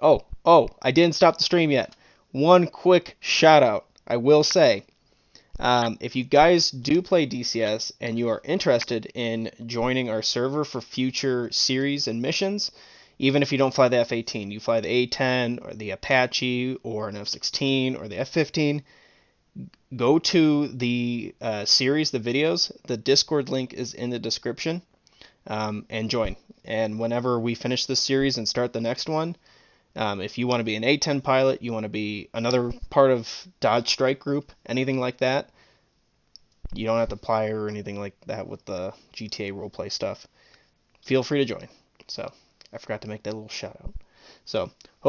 Speaker 1: Oh, I didn't stop the stream yet. One quick shout out. I will say, if you guys do play DCS and you are interested in joining our server for future series and missions, even if you don't fly the F-18, you fly the A-10 or the Apache or an F-16 or the F-15, go to the series, the videos. The Discord link is in the description, and join. And whenever we finish this series and start the next one, if you want to be an A-10 pilot, you want to be another part of Dodge Strike Group, anything like that, you don't have to apply or anything like that with the GTA roleplay stuff. Feel free to join. So I forgot to make that little shout out. So